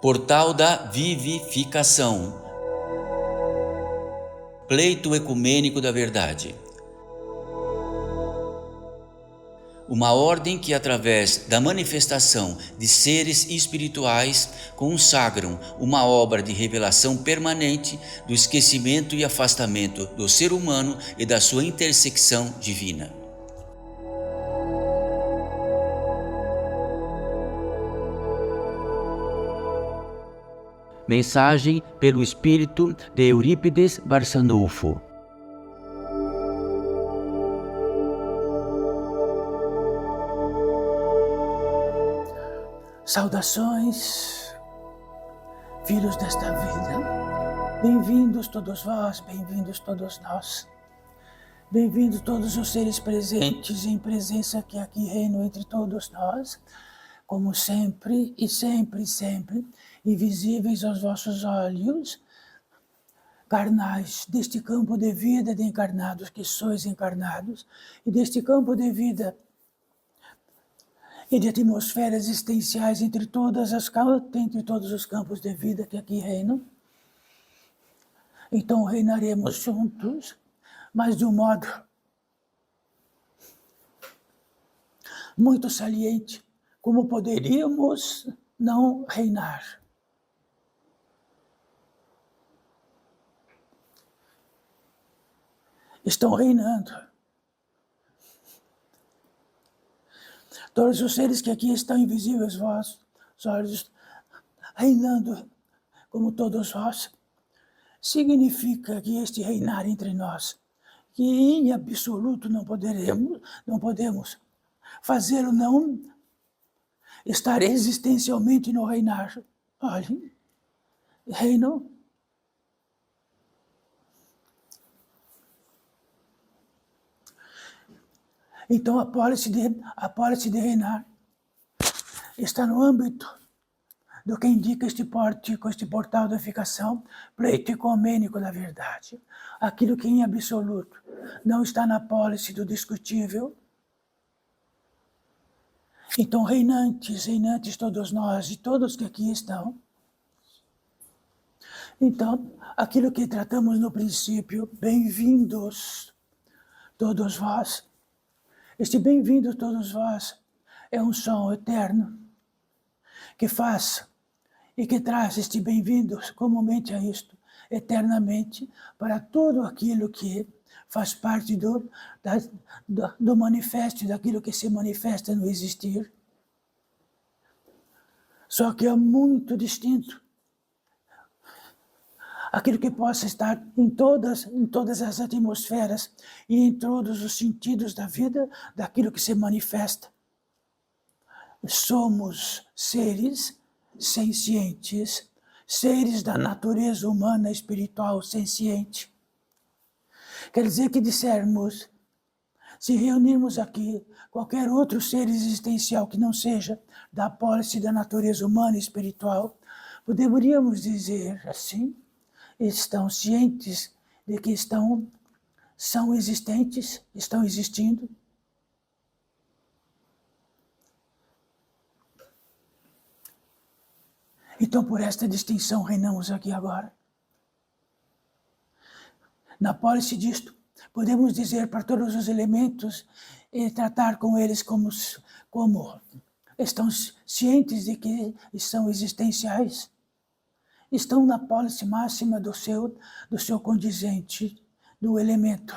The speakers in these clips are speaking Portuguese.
Portal da Vivificação. Pleito ecumênico da verdade. Uma ordem que, através da manifestação de seres espirituais, consagram uma obra de revelação permanente do esquecimento e afastamento do ser humano e da sua intersecção divina. Mensagem pelo espírito de Eurípides Barçanufo. Saudações, filhos desta vida. Bem-vindos todos vós, bem-vindos todos nós. Bem-vindos todos os seres presentes em presença que aqui reinam entre todos nós, como sempre e sempre, sempre, invisíveis aos vossos olhos, carnais, deste campo de vida de encarnados que sois encarnados, e deste campo de vida e de atmosferas existenciais entre todos os campos de vida que aqui reinam. Então reinaremos juntos, mas de um modo muito saliente, como poderíamos não reinar. Estão reinando. Todos os seres que aqui estão invisíveis, vós, os olhos, reinando como todos vós, significa que este reinar entre nós, que em absoluto não podemos fazê-lo não estar existencialmente no reinar. Olhem, reino. Então a pólice de reinar está no âmbito do que indica este portal da ficação, pleito ecumênico da verdade. Aquilo que em absoluto não está na pólice do discutível. Então reinantes todos nós e todos que aqui estão. Então, aquilo que tratamos no princípio, bem-vindos todos vós. Este bem-vindo todos vós é um som eterno que faz e que traz este bem-vindo comumente a isto, eternamente, para tudo aquilo que faz parte do manifesto, daquilo que se manifesta no existir. Só que é muito distinto aquilo que possa estar em todas as atmosferas e em todos os sentidos da vida, daquilo que se manifesta. Somos seres sencientes, seres da natureza humana espiritual senciente. Quer dizer que dissermos, se reunirmos aqui qualquer outro ser existencial que não seja da pólice da natureza humana espiritual, poderíamos dizer assim, estão cientes de que são existentes, estão existindo. Então, por esta distinção, reinamos aqui agora. Na pólice disto, podemos dizer para todos os elementos e tratar com eles como estão cientes de que são existenciais. Estão na pólice máxima do seu condizente, do elemento.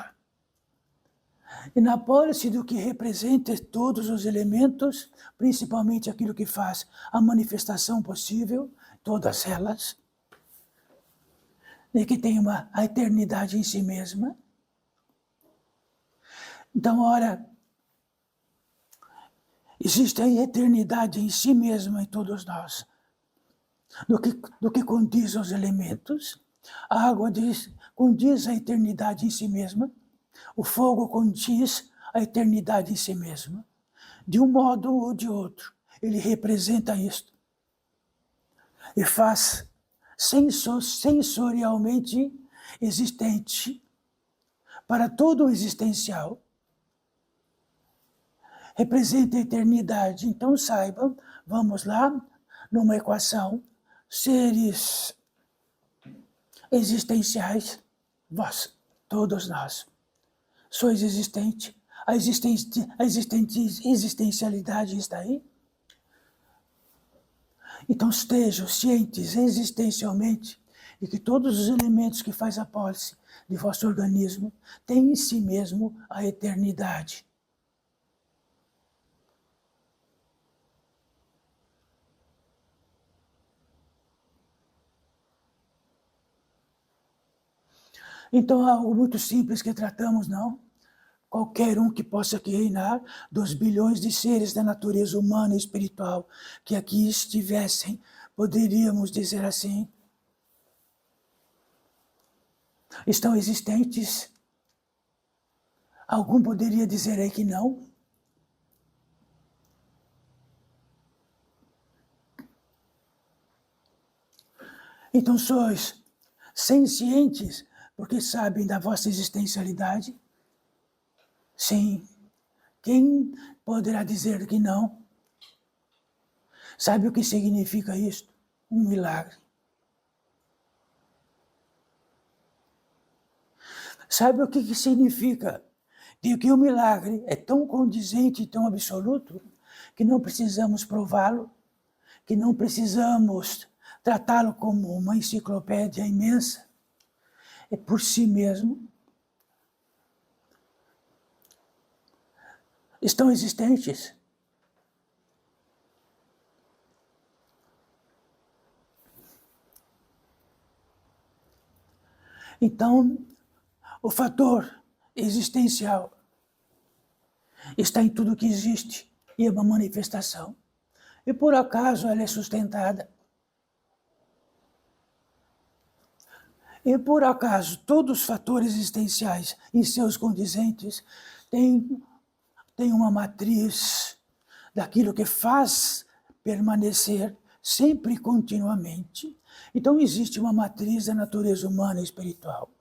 E na pólice do que representa todos os elementos, principalmente aquilo que faz a manifestação possível, todas elas, e que tem a eternidade em si mesma. Então, ora, existe a eternidade em si mesma em todos nós. Do que condiz aos elementos, a água condiz a eternidade em si mesma, o fogo condiz a eternidade em si mesma. De um modo ou de outro, ele representa isto. E faz sensorialmente existente para todo o existencial. Representa a eternidade. Então saibam, vamos lá, numa equação seres existenciais, vós, todos nós, sois existente. A existencialidade está aí. Então estejam cientes existencialmente de que todos os elementos que faz a pólice de vosso organismo têm em si mesmo a eternidade. Então, algo muito simples que tratamos, não? Qualquer um que possa aqui reinar dos bilhões de seres da natureza humana e espiritual que aqui estivessem, poderíamos dizer assim, estão existentes? Algum poderia dizer aí que não? Então sois sencientes porque sabem da vossa existencialidade? Sim. Quem poderá dizer que não? Sabe o que significa isto? Um milagre. Sabe o que significa? De que o milagre é tão condizente e tão absoluto que não precisamos prová-lo, que não precisamos tratá-lo como uma enciclopédia imensa. É por si mesmo. Estão existentes. Então, o fator existencial está em tudo que existe e é uma manifestação. E por acaso ela é sustentada. E por acaso todos os fatores existenciais e seus condizentes têm uma matriz daquilo que faz permanecer sempre e continuamente. Então existe uma matriz da natureza humana e espiritual.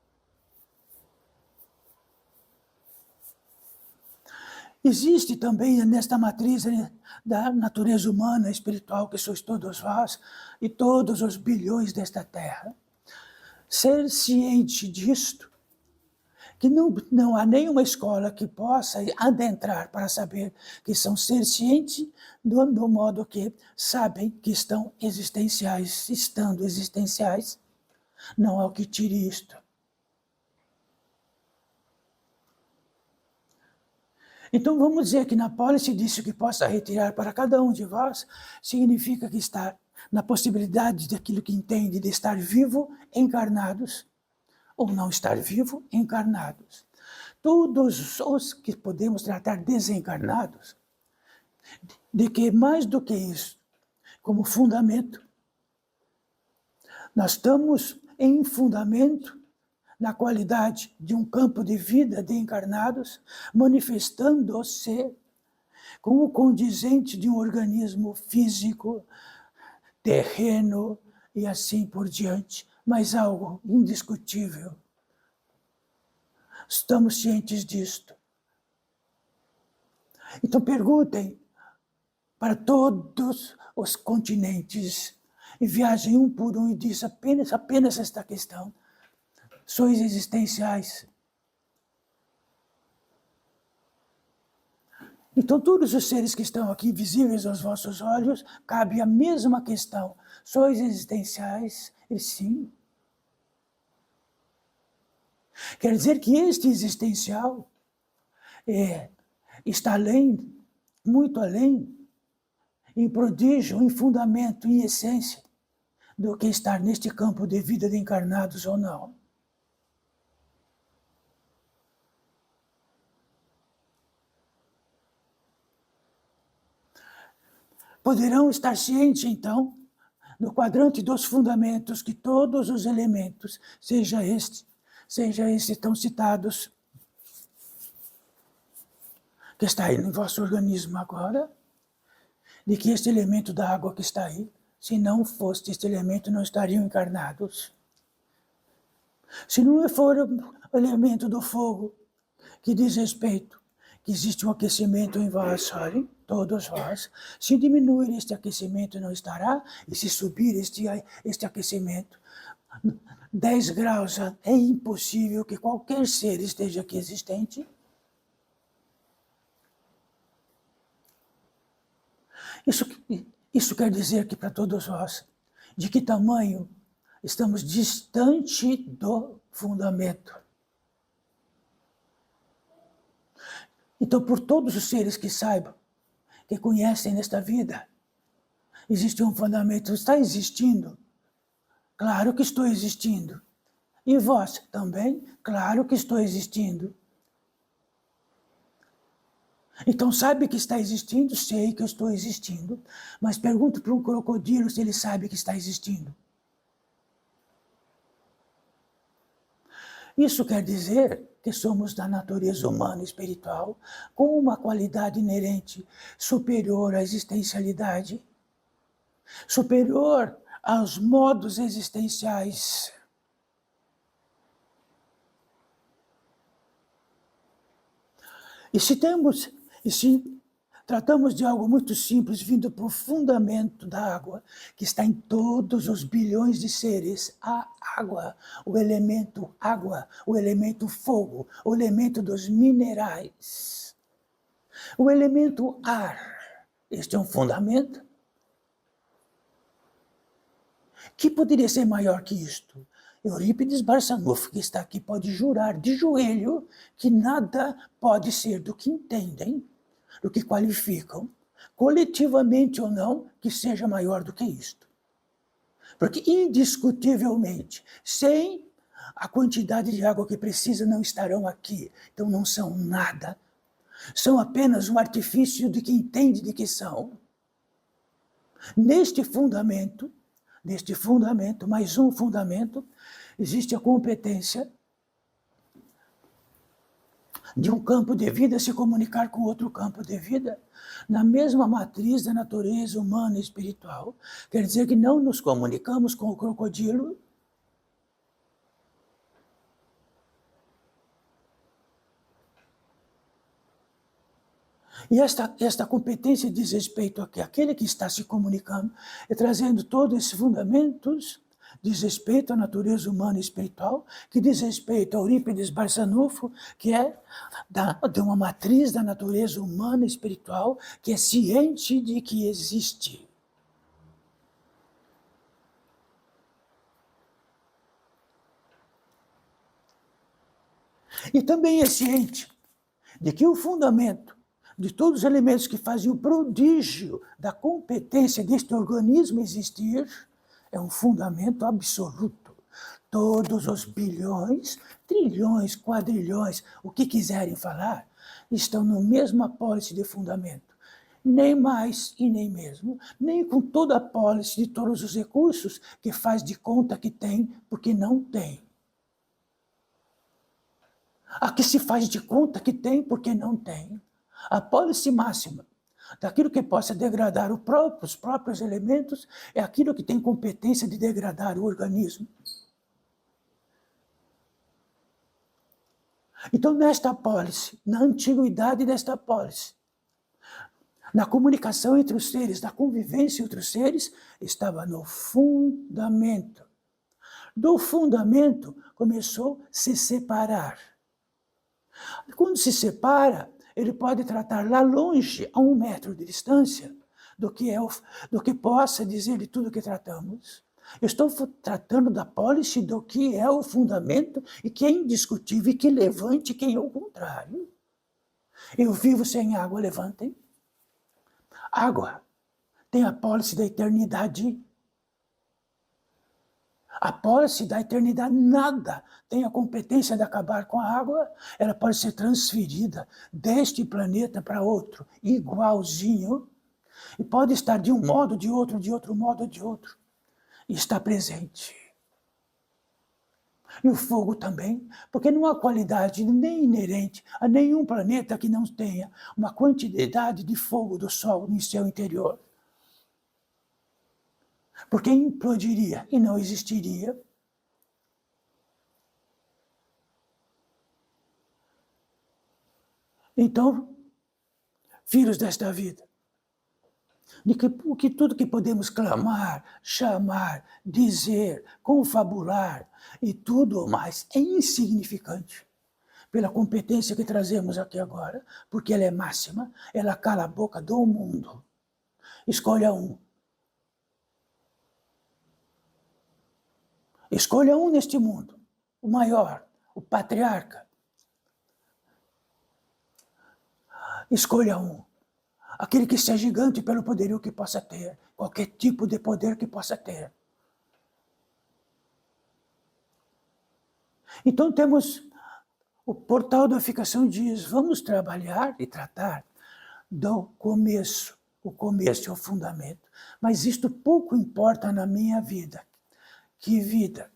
Existe também nesta matriz da natureza humana e espiritual, que sois todos vós e todos os bilhões desta terra. Ser ciente disto, que não há nenhuma escola que possa adentrar para saber que são ser cientes do modo que sabem que estão existenciais, estando existenciais, não há o que tire isto. Então vamos dizer que na pólice disse que possa retirar para cada um de vós, significa que está na possibilidade daquilo que entende de estar vivo, encarnados, ou não estar vivo, encarnados. Todos os que podemos tratar desencarnados, de que mais do que isso, como fundamento, nós estamos em fundamento na qualidade de um campo de vida de encarnados, manifestando-se com o condizente de um organismo físico, terreno e assim por diante, mas algo indiscutível. Estamos cientes disto. Então perguntem para todos os continentes e viajem um por um e diz apenas esta questão. Sois existenciais. Então todos os seres que estão aqui visíveis aos vossos olhos, cabe a mesma questão. Sois existenciais? E sim. Quer dizer que este existencial está além, muito além, em prodígio, em fundamento, em essência, do que estar neste campo de vida de encarnados ou não. Poderão estar cientes, então, no quadrante dos fundamentos, que todos os elementos, seja estes tão citados, que está aí no vosso organismo agora, de que este elemento da água que está aí, se não fosse este elemento, não estariam encarnados. Se não for o elemento do fogo, que diz respeito, que existe um aquecimento em vós, olhem, todos vós. Se diminuir este aquecimento, não estará, e se subir este aquecimento, 10 graus, é impossível que qualquer ser esteja aqui existente. Isso quer dizer que para todos nós, de que tamanho estamos distante do fundamento. Então, por todos os seres que saibam, que conhecem nesta vida, existe um fundamento, está existindo. Claro que estou existindo. E vós também? Claro que estou existindo. Então sabe que está existindo? Sei que eu estou existindo. Mas pergunto para um crocodilo se ele sabe que está existindo. Isso quer dizer que somos da natureza humana e espiritual, com uma qualidade inerente superior à existencialidade, superior aos modos existenciais. E se tratamos de algo muito simples, vindo para o fundamento da água, que está em todos os bilhões de seres, a água, o elemento água, o elemento fogo, o elemento dos minerais, o elemento ar. Este é um fundamento. Que poderia ser maior que isto? Eurípides Barçanufo, que está aqui, pode jurar de joelho que nada pode ser do que entendem, do que qualificam, coletivamente ou não, que seja maior do que isto. Porque, indiscutivelmente, sem a quantidade de água que precisa, não estarão aqui. Então não são nada. São apenas um artifício de que entende de que são. Neste fundamento, mais um fundamento, existe a competência de um campo de vida se comunicar com outro campo de vida, na mesma matriz da natureza humana e espiritual. Quer dizer que não nos comunicamos com o crocodilo, e esta competência diz respeito a que aquele que está se comunicando e trazendo todos esses fundamentos, diz respeito à natureza humana e espiritual, que diz respeito a Eurípides Barçanufo, que é de uma matriz da natureza humana e espiritual, que é ciente de que existe. E também é ciente de que o fundamento de todos os elementos que fazem o prodígio da competência deste organismo existir é um fundamento absoluto. Todos os bilhões, trilhões, quadrilhões, o que quiserem falar, estão na mesma apólice de fundamento. Nem mais e nem mesmo, nem com toda a apólice de todos os recursos que faz de conta que tem, porque não tem. A que se faz de conta que tem, porque não tem. A apólice máxima daquilo que possa degradar os próprios elementos é aquilo que tem competência de degradar o organismo. Então, nesta apólice, na antiguidade desta apólice, na comunicação entre os seres, na convivência entre os seres, estava no fundamento. Do fundamento começou a se separar. Quando se separa, ele pode tratar lá longe, a 1 metro de distância, do que possa dizer de tudo que tratamos. Eu estou tratando da apólice do que é o fundamento e que é indiscutível e que levante quem é o contrário. Eu vivo sem água, levantem. Água tem a apólice da eternidade. A apólice da eternidade, nada tem a competência de acabar com a água. Ela pode ser transferida deste planeta para outro, igualzinho, e pode estar de um modo, de outro modo, de outro, e está presente. E o fogo também, porque não há qualidade nem inerente a nenhum planeta que não tenha uma quantidade de fogo do Sol no seu interior. Porque implodiria e não existiria. Então, filhos desta vida, de que tudo que podemos clamar, chamar, dizer, confabular e tudo mais é insignificante pela competência que trazemos aqui agora, porque ela é máxima, ela cala a boca do mundo. Escolha um. Escolha um neste mundo, o maior, o patriarca. Escolha um. Aquele que seja gigante pelo poderio que possa ter, qualquer tipo de poder que possa ter. Então temos, o portal da unificação diz, vamos trabalhar e tratar do começo. O começo é o fundamento. Mas isto pouco importa na minha vida. Que vida?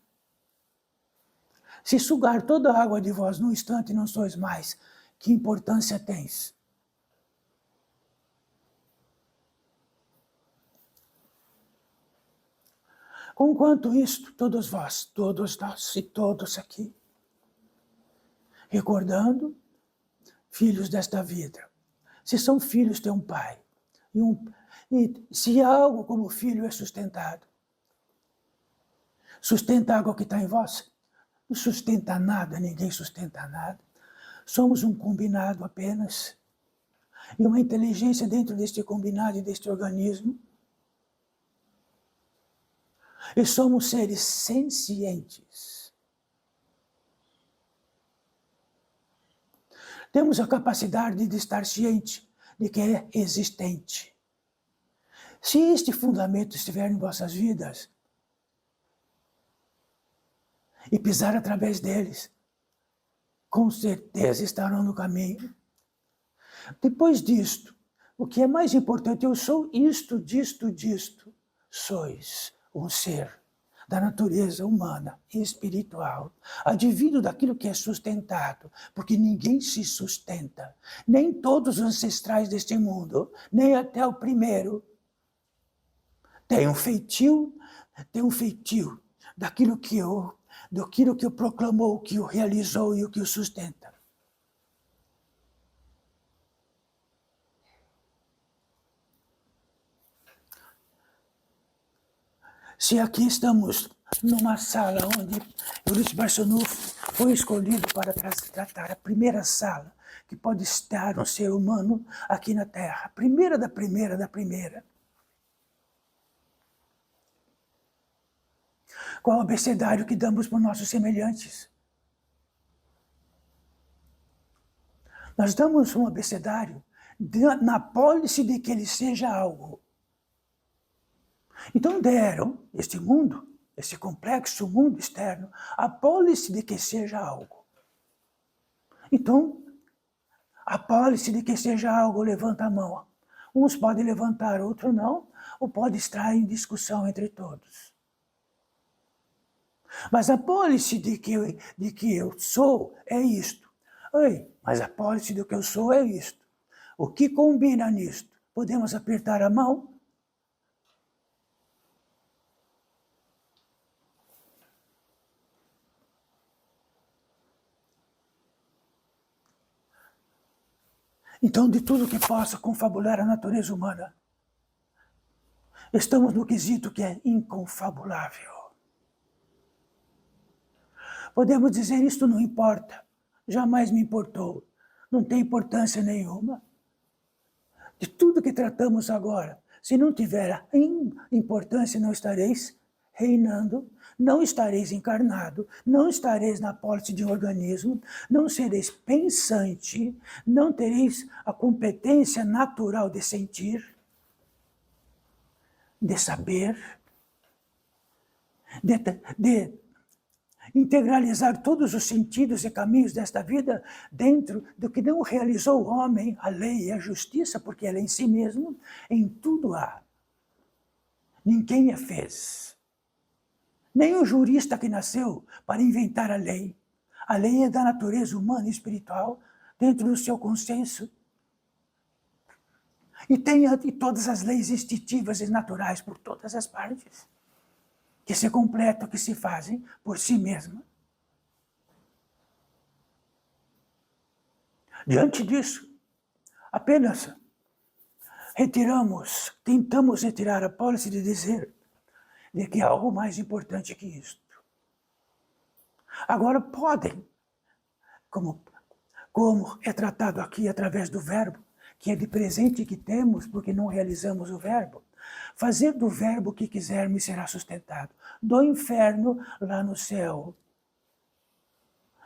Se sugar toda a água de vós num instante não sois mais, que importância tens? Conquanto isto, todos vós, todos nós e todos aqui, recordando, filhos desta vida, se são filhos, tem um pai. E se algo como filho é sustentado, sustenta algo que está em vós? Não sustenta nada, ninguém sustenta nada. Somos um combinado apenas. E uma inteligência dentro deste combinado e deste organismo. E somos seres sencientes. Temos a capacidade de estar ciente de que é existente. Se este fundamento estiver em vossas vidas, e pisar através deles, com certeza estarão no caminho. Depois disto, o que é mais importante, eu sou isto, disto. Sois um ser da natureza humana e espiritual, advindo daquilo que é sustentado, porque ninguém se sustenta, nem todos os ancestrais deste mundo, nem até o primeiro, tem um feitio daquilo que o proclamou, que o realizou e o que o sustenta. Se aqui estamos numa sala onde Eurípides Barçanufo foi escolhido para tratar a primeira sala que pode estar um ser humano aqui na Terra, a primeira da primeira. Qual o abecedário que damos para os nossos semelhantes? Nós damos um abecedário na pólice de que ele seja algo. Então deram este mundo, esse complexo mundo externo, a pólice de que seja algo. Então, a pólice de que seja algo, levanta a mão. Uns podem levantar, outros não, ou pode estar em discussão entre todos. Mas a pólice de que eu sou é isto. Mas a pólice do que eu sou é isto. O que combina nisto? Podemos apertar a mão? Então, de tudo que possa confabular a natureza humana, estamos no quesito que é inconfabulável. Podemos dizer, isto não importa, jamais me importou, não tem importância nenhuma. De tudo que tratamos agora, se não tiver importância, não estareis reinando, não estareis encarnado, não estareis na pólice de um organismo, não sereis pensante, não tereis a competência natural de sentir, de saber, de integralizar todos os sentidos e caminhos desta vida dentro do que não realizou o homem, a lei e a justiça, porque ela em si mesmo, em tudo há. Ninguém a fez. Nem o jurista que nasceu para inventar a lei. A lei é da natureza humana e espiritual, dentro do seu consenso. E tem todas as leis instintivas e naturais por todas as partes, que se completam, que se fazem por si mesma. Diante disso, apenas tentamos retirar a pólice de dizer de que há algo mais importante que isto. Agora podem, como é tratado aqui através do verbo, que é de presente que temos porque não realizamos o verbo, fazer do verbo o que quisermos será sustentado. Do inferno lá no céu.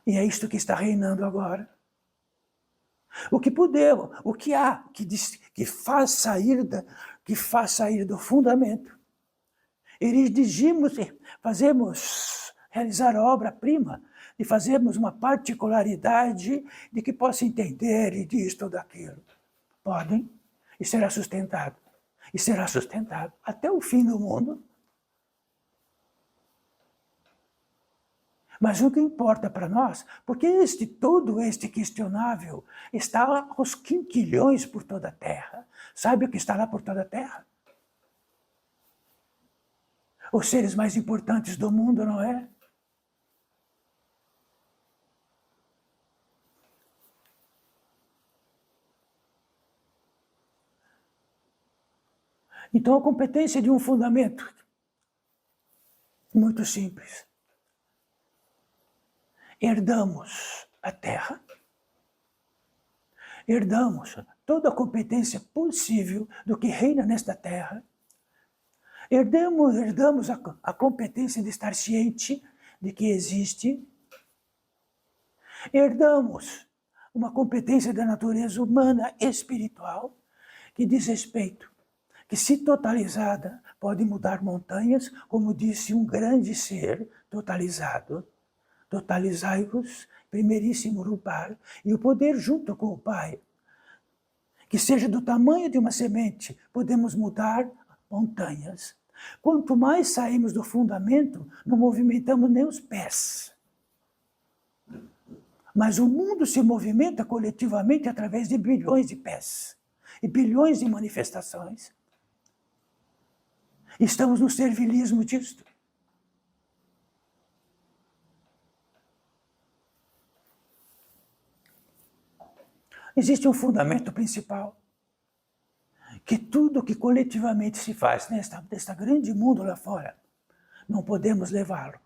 E é isto que está reinando agora. O que podemos, o que há que faz sair do fundamento. Erigimos, fazemos realizar a obra-prima, de fazermos uma particularidade de que possa entender e disto ou daquilo. Podem, e será sustentado. E será sustentado até o fim do mundo. Mas o que importa para nós, porque todo este questionável está aos quinquilhões por toda a Terra. Sabe o que está lá por toda a Terra? Os seres mais importantes do mundo, não é? Então a competência de um fundamento muito simples. Herdamos a Terra, herdamos toda a competência possível do que reina nesta Terra, herdamos a competência de estar ciente de que existe, herdamos uma competência da natureza humana espiritual que diz respeito, que se totalizada pode mudar montanhas, como disse um grande ser totalizado. Totalizai-vos, primeiríssimo Rupar, e o poder junto com o Pai, que seja do tamanho de uma semente, podemos mudar montanhas. Quanto mais saímos do fundamento, não movimentamos nem os pés. Mas o mundo se movimenta coletivamente através de bilhões de pés e bilhões de manifestações. Estamos no servilismo disto. Existe um fundamento principal, que tudo que coletivamente se faz nesta grande mundo lá fora, não podemos levá-lo.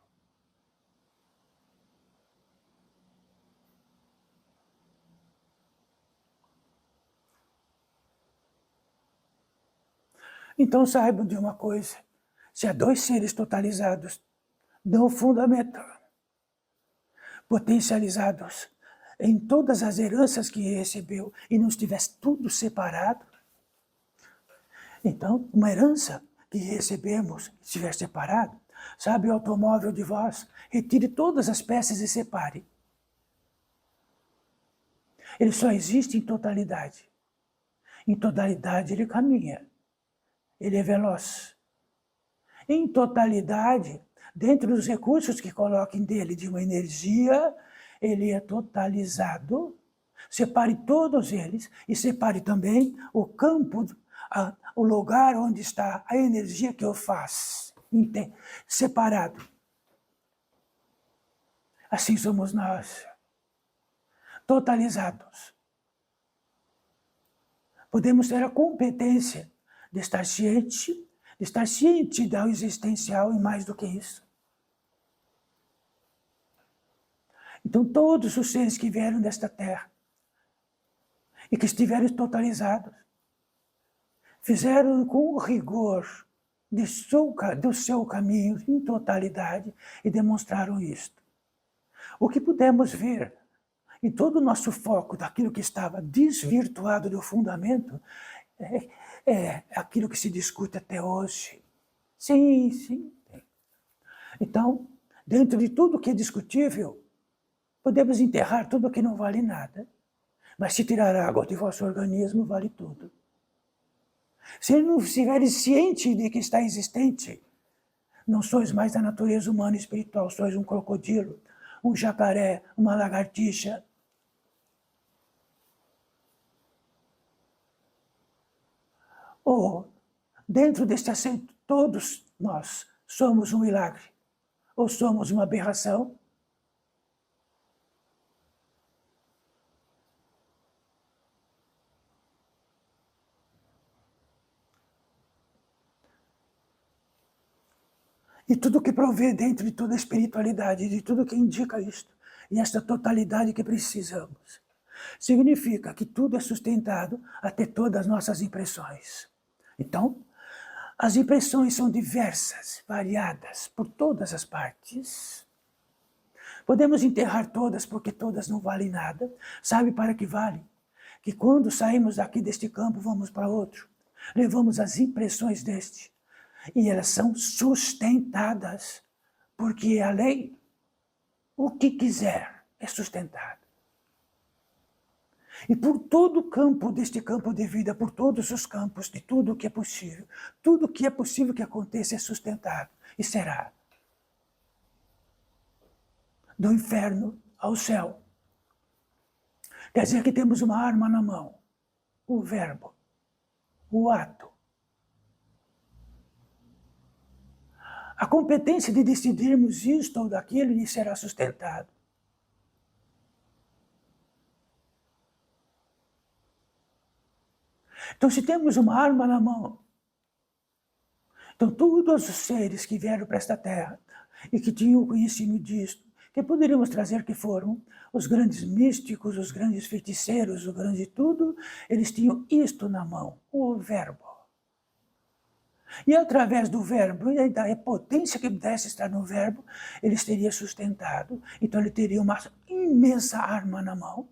Então saibam de uma coisa, se há dois seres totalizados, não fundamento, potencializados em todas as heranças que recebeu e não estivesse tudo separado, então uma herança que recebemos estiver separado, sabe o automóvel de vós, retire todas as peças e separe. Ele só existe em totalidade. Em totalidade ele caminha, ele é veloz. Em totalidade, dentro dos recursos que coloquem dele de uma energia, ele é totalizado. Separe todos eles e separe também o campo, o lugar onde está a energia que eu faço, separado. Assim somos nós, totalizados. Podemos ter a competência de estar ciente da existencial e mais do que isso. Então todos os seres que vieram desta terra e que estiveram totalizados, fizeram com rigor do seu caminho em totalidade e demonstraram isto. O que pudemos ver em todo o nosso foco daquilo que estava desvirtuado do fundamento é aquilo que se discute até hoje. Sim, sim. Então, dentro de tudo que é discutível, podemos enterrar tudo que não vale nada. Mas se tirar água de vosso organismo, vale tudo. Se não estiveres ciente de que está existente, não sois mais da natureza humana e espiritual, sois um crocodilo, um jacaré, uma lagartixa. Ou, dentro deste assento, todos nós somos um milagre, ou somos uma aberração. E tudo que provê dentro de toda a espiritualidade, de tudo que indica isto, e esta totalidade que precisamos, significa que tudo é sustentado até todas as nossas impressões. Então, as impressões são diversas, variadas por todas as partes. Podemos enterrar todas porque todas não valem nada. Sabe para que vale? Que quando saímos daqui deste campo, vamos para outro. Levamos as impressões deste. E elas são sustentadas, porque a lei, o que quiser, é sustentado. E por todo o campo deste campo de vida, por todos os campos de tudo o que é possível, tudo o que é possível que aconteça é sustentado e será. Do inferno ao céu. Quer dizer que temos uma arma na mão, o verbo, o ato. A competência de decidirmos isto ou daquilo lhe será sustentado. Então, se temos uma arma na mão, então todos os seres que vieram para esta terra e que tinham o conhecimento disto, que poderíamos trazer que foram os grandes místicos, os grandes feiticeiros, o grande tudo, eles tinham isto na mão, o verbo. E através do verbo e da potência que pudesse estar no verbo, eles teriam sustentado. Então ele teria uma imensa arma na mão.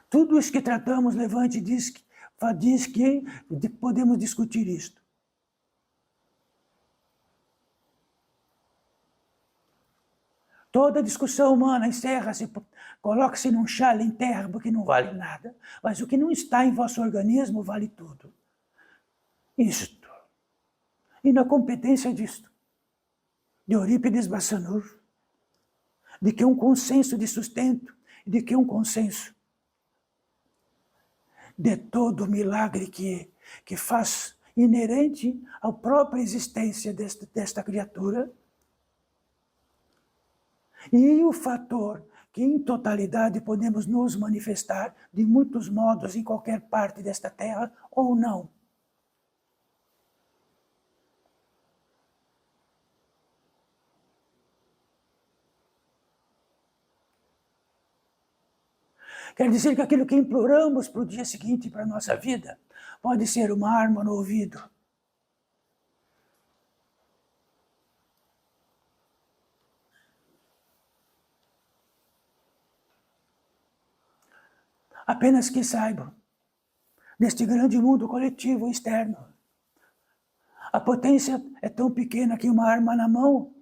Tudo isso que tratamos, Levante diz que podemos discutir isto. Toda discussão humana encerra-se, coloca-se num chale em terra porque não vale nada, mas o que não está em vosso organismo vale tudo. Isto. E na competência disto, de Eurípides Bassanur, de que um consenso de sustento, de que um consenso de todo o milagre que faz inerente à própria existência desta criatura, e o fator que em totalidade podemos nos manifestar de muitos modos em qualquer parte desta terra ou não. Quer dizer que aquilo que imploramos para o dia seguinte, para a nossa vida, pode ser uma arma no ouvido. Apenas que saibam, neste grande mundo coletivo externo, a potência é tão pequena que uma arma na mão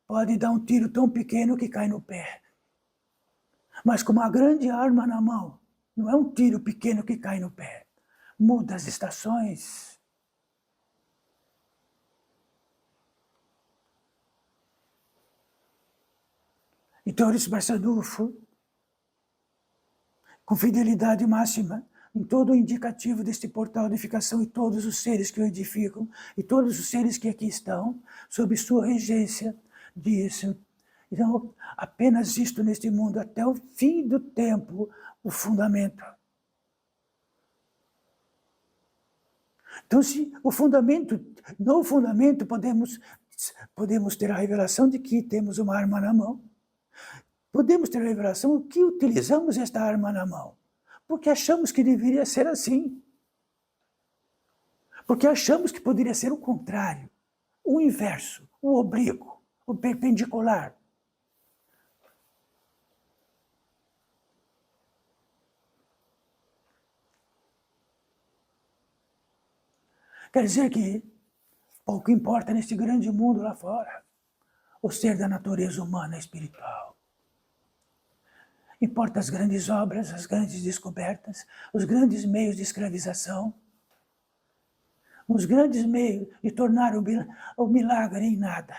pode dar um tiro tão pequeno que cai no pé. Mas com uma grande arma na mão, não é um tiro pequeno que cai no pé. Muda as estações. Então, Eurípides Barçanufo, com fidelidade máxima, em todo o indicativo deste portal de edificação e todos os seres que o edificam, e todos os seres que aqui estão, sob sua regência, disse: então, apenas isto neste mundo, até o fim do tempo, o fundamento. Então, se o fundamento, no fundamento podemos ter a revelação de que temos uma arma na mão. Podemos ter a revelação que utilizamos esta arma na mão, porque achamos que deveria ser assim. Porque achamos que poderia ser o contrário, o inverso, o oblíquo, o perpendicular. Quer dizer que pouco importa neste grande mundo lá fora o ser da natureza humana e espiritual. Importa as grandes obras, as grandes descobertas, os grandes meios de escravização, os grandes meios de tornar o milagre em nada.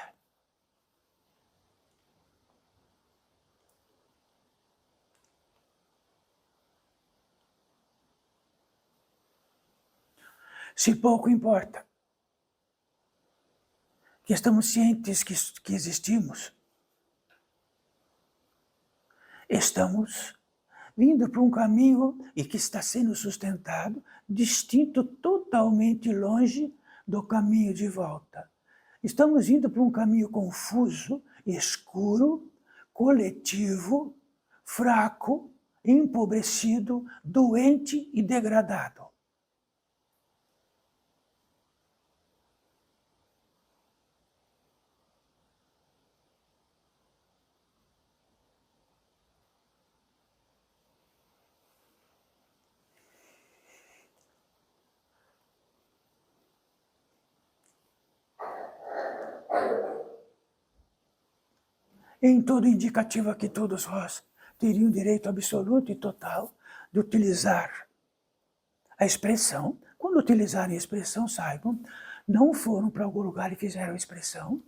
Se pouco importa que estamos cientes que existimos, estamos vindo para um caminho e que está sendo sustentado, distinto, totalmente longe do caminho de volta. Estamos indo para um caminho confuso, escuro, coletivo, fraco, empobrecido, doente e degradado. Em todo indicativo que todos vós teriam direito absoluto e total de utilizar a expressão. Quando utilizarem a expressão, saibam, não foram para algum lugar e fizeram a expressão,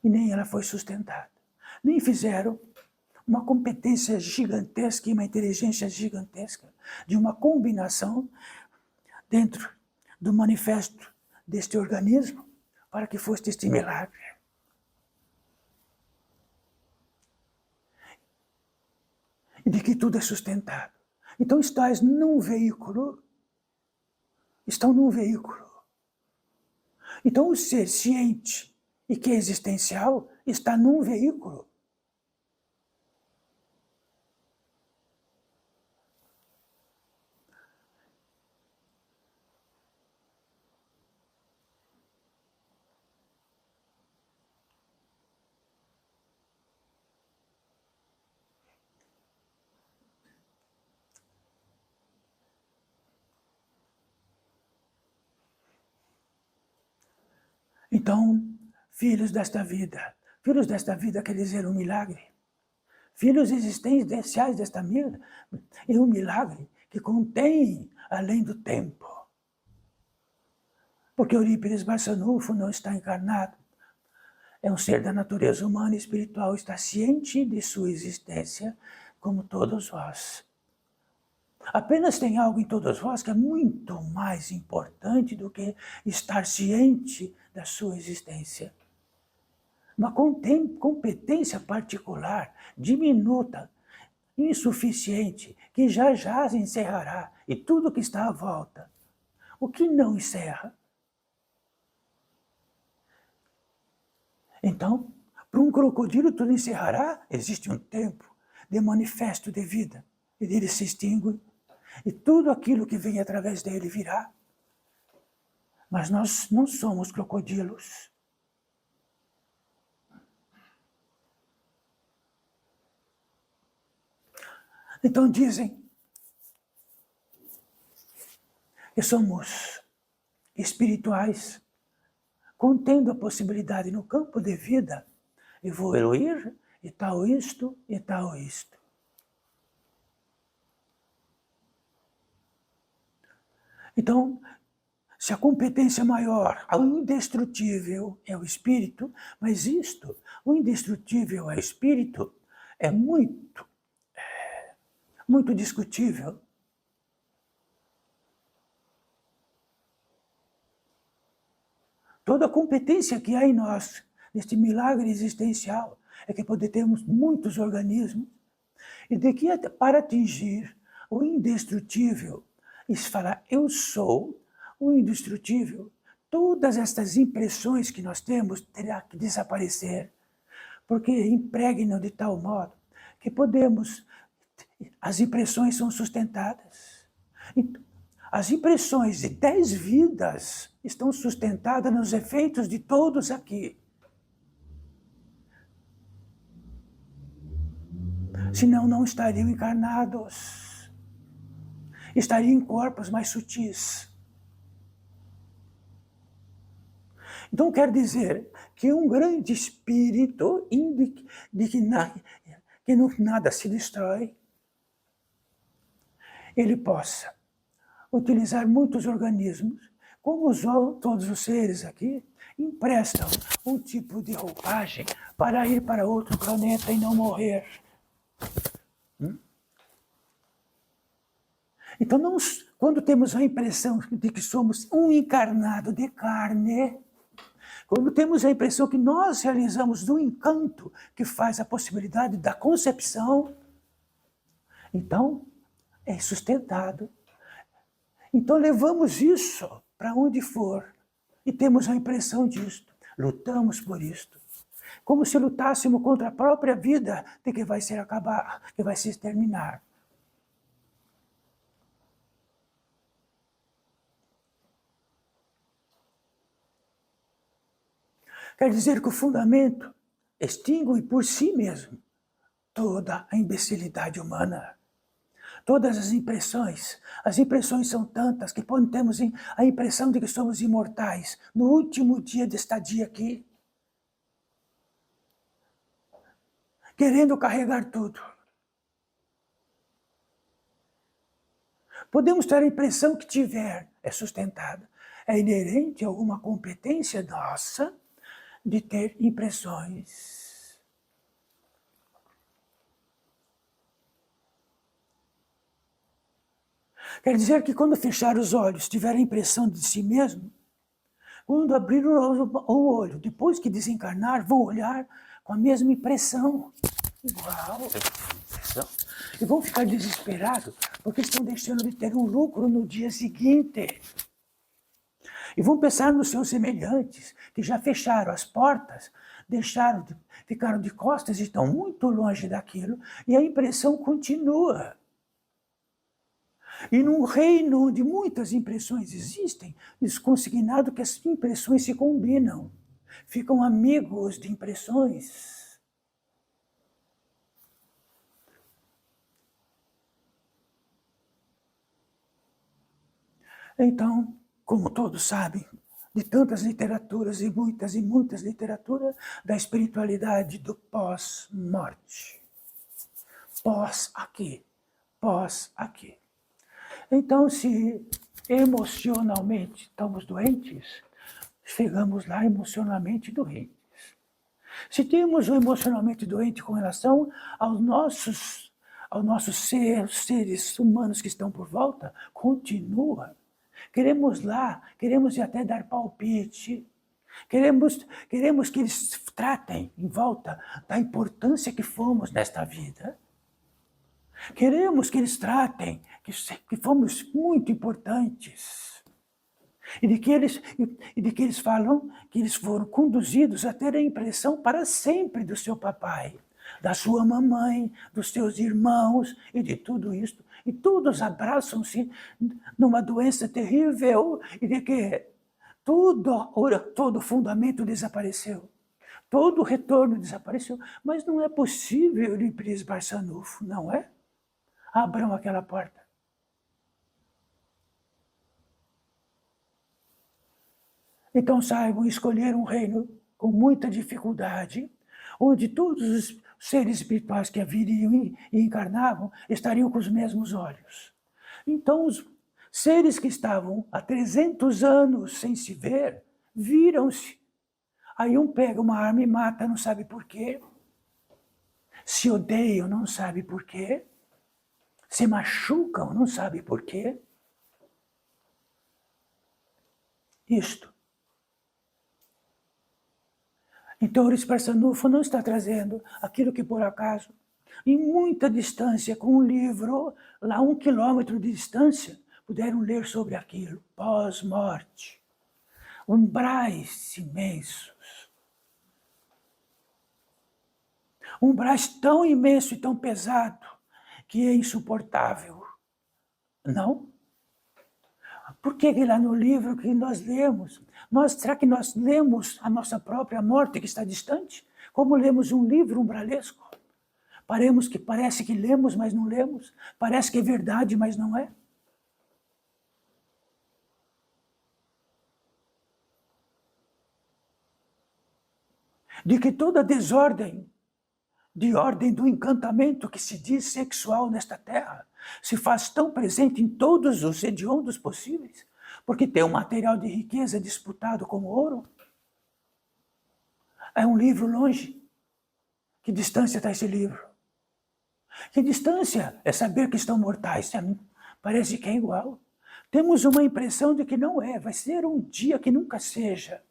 e nem ela foi sustentada. Nem fizeram uma competência gigantesca e uma inteligência gigantesca de uma combinação dentro do manifesto deste organismo para que fosse este milagre. E de que tudo é sustentado. Então estão num veículo. Então o ser ciente e que é existencial está num veículo. Então, filhos desta vida quer dizer um milagre. Filhos existenciais desta vida é um milagre que contém além do tempo. Porque Eurípides Barçanufo não está encarnado. É um ser da natureza humana e espiritual, está ciente de sua existência, como todos vós. Apenas tem algo em todos vós que é muito mais importante do que estar ciente da sua existência. Uma competência particular, diminuta, insuficiente, que já se encerrará, e tudo que está à volta. O que não encerra? Então, para um crocodilo tudo encerrará, existe um tempo de manifesto de vida, e ele se extingue, e tudo aquilo que vem através dele virá. Mas nós não somos crocodilos. Então dizem que somos espirituais, contendo a possibilidade no campo de vida evoluir, e tal isto, e tal isto. Então, se a competência maior, o indestrutível é o espírito, mas o indestrutível é o espírito, é muito discutível. Toda a competência que há em nós, neste milagre existencial, é que podemos muitos organismos, e de que para atingir o indestrutível, e se falar eu sou o indestrutível, todas estas impressões que nós temos terá que desaparecer, porque impregnam de tal modo que as impressões são sustentadas. As impressões de 10 vidas estão sustentadas nos efeitos de todos aqui. Senão não estariam encarnados. Estariam em corpos mais sutis. Então quer dizer que um grande espírito de que nada se destrói, ele possa utilizar muitos organismos, como todos os seres aqui, emprestam um tipo de roupagem para ir para outro planeta e não morrer. Então, quando temos a impressão de que somos um encarnado de carne, quando temos a impressão que nós realizamos um encanto que faz a possibilidade da concepção, Então, é sustentado. Então, levamos isso para onde for e temos a impressão disto. Lutamos por isto. Como se lutássemos contra a própria vida de que vai se acabar, que vai se exterminar. Quer dizer que o fundamento extingue por si mesmo toda a imbecilidade humana. Todas as impressões são tantas que temos a impressão de que somos imortais no último dia de estadia aqui, querendo carregar tudo. Podemos ter a impressão que tiver, é sustentada, é inerente a alguma competência nossa de ter impressões. Quer dizer que quando fechar os olhos, tiver a impressão de si mesmo, quando abrir o olho, depois que desencarnar, vão olhar com a mesma impressão. Igual, impressão. E vão ficar desesperados, porque estão deixando de ter um lucro no dia seguinte. E vão pensar nos seus semelhantes, que já fecharam as portas, ficaram de costas e estão muito longe daquilo, e a impressão continua. E num reino onde muitas impressões existem, diz consignado que as impressões se combinam, ficam amigos de impressões. Então, como todos sabem, de tantas literaturas e muitas literaturas da espiritualidade do pós-morte. Pós aqui, pós aqui. Então, se emocionalmente estamos doentes, chegamos lá emocionalmente doentes. Se temos o emocionalmente doente com relação aos nossos seres humanos que estão por volta, continua. Queremos lá, queremos até dar palpite, queremos que eles tratem em volta da importância que fomos nesta vida. Queremos que eles tratem que fomos muito importantes. E de que eles falam que eles foram conduzidos a ter a impressão para sempre do seu papai, da sua mamãe, dos seus irmãos e de tudo isso. E todos abraçam-se numa doença terrível e de que todo fundamento desapareceu. Todo o retorno desapareceu. Mas não é possível, Euripides Barçanufo, não é? Abram aquela porta. Então saibam escolher um reino com muita dificuldade, onde todos os seres espirituais que viriam e encarnavam estariam com os mesmos olhos. Então os seres que estavam há 300 anos sem se ver, viram-se. Aí um pega uma arma e mata, não sabe por quê. Se odeiam, não sabe por quê. Se machucam, não sabe por quê. Isto. Então, Euripides Barçanufo não está trazendo aquilo que, por acaso, em muita distância, com um livro, lá 1 quilômetro de distância, puderam ler sobre aquilo, pós-morte. Umbrais imensos. Umbrais tão imenso e tão pesado que é insuportável. Não? Por que lá no livro que nós lemos, será que nós lemos a nossa própria morte que está distante? Como lemos um livro umbralesco? Parece que lemos, mas não lemos. Parece que é verdade, mas não é. De que toda desordem, de ordem do encantamento que se diz sexual nesta terra, se faz tão presente em todos os hediondos possíveis, porque tem um material de riqueza disputado como ouro. É um livro longe. Que distância está esse livro? Que distância é saber que estão mortais? Parece que é igual. Temos uma impressão de que não é, vai ser um dia que nunca seja.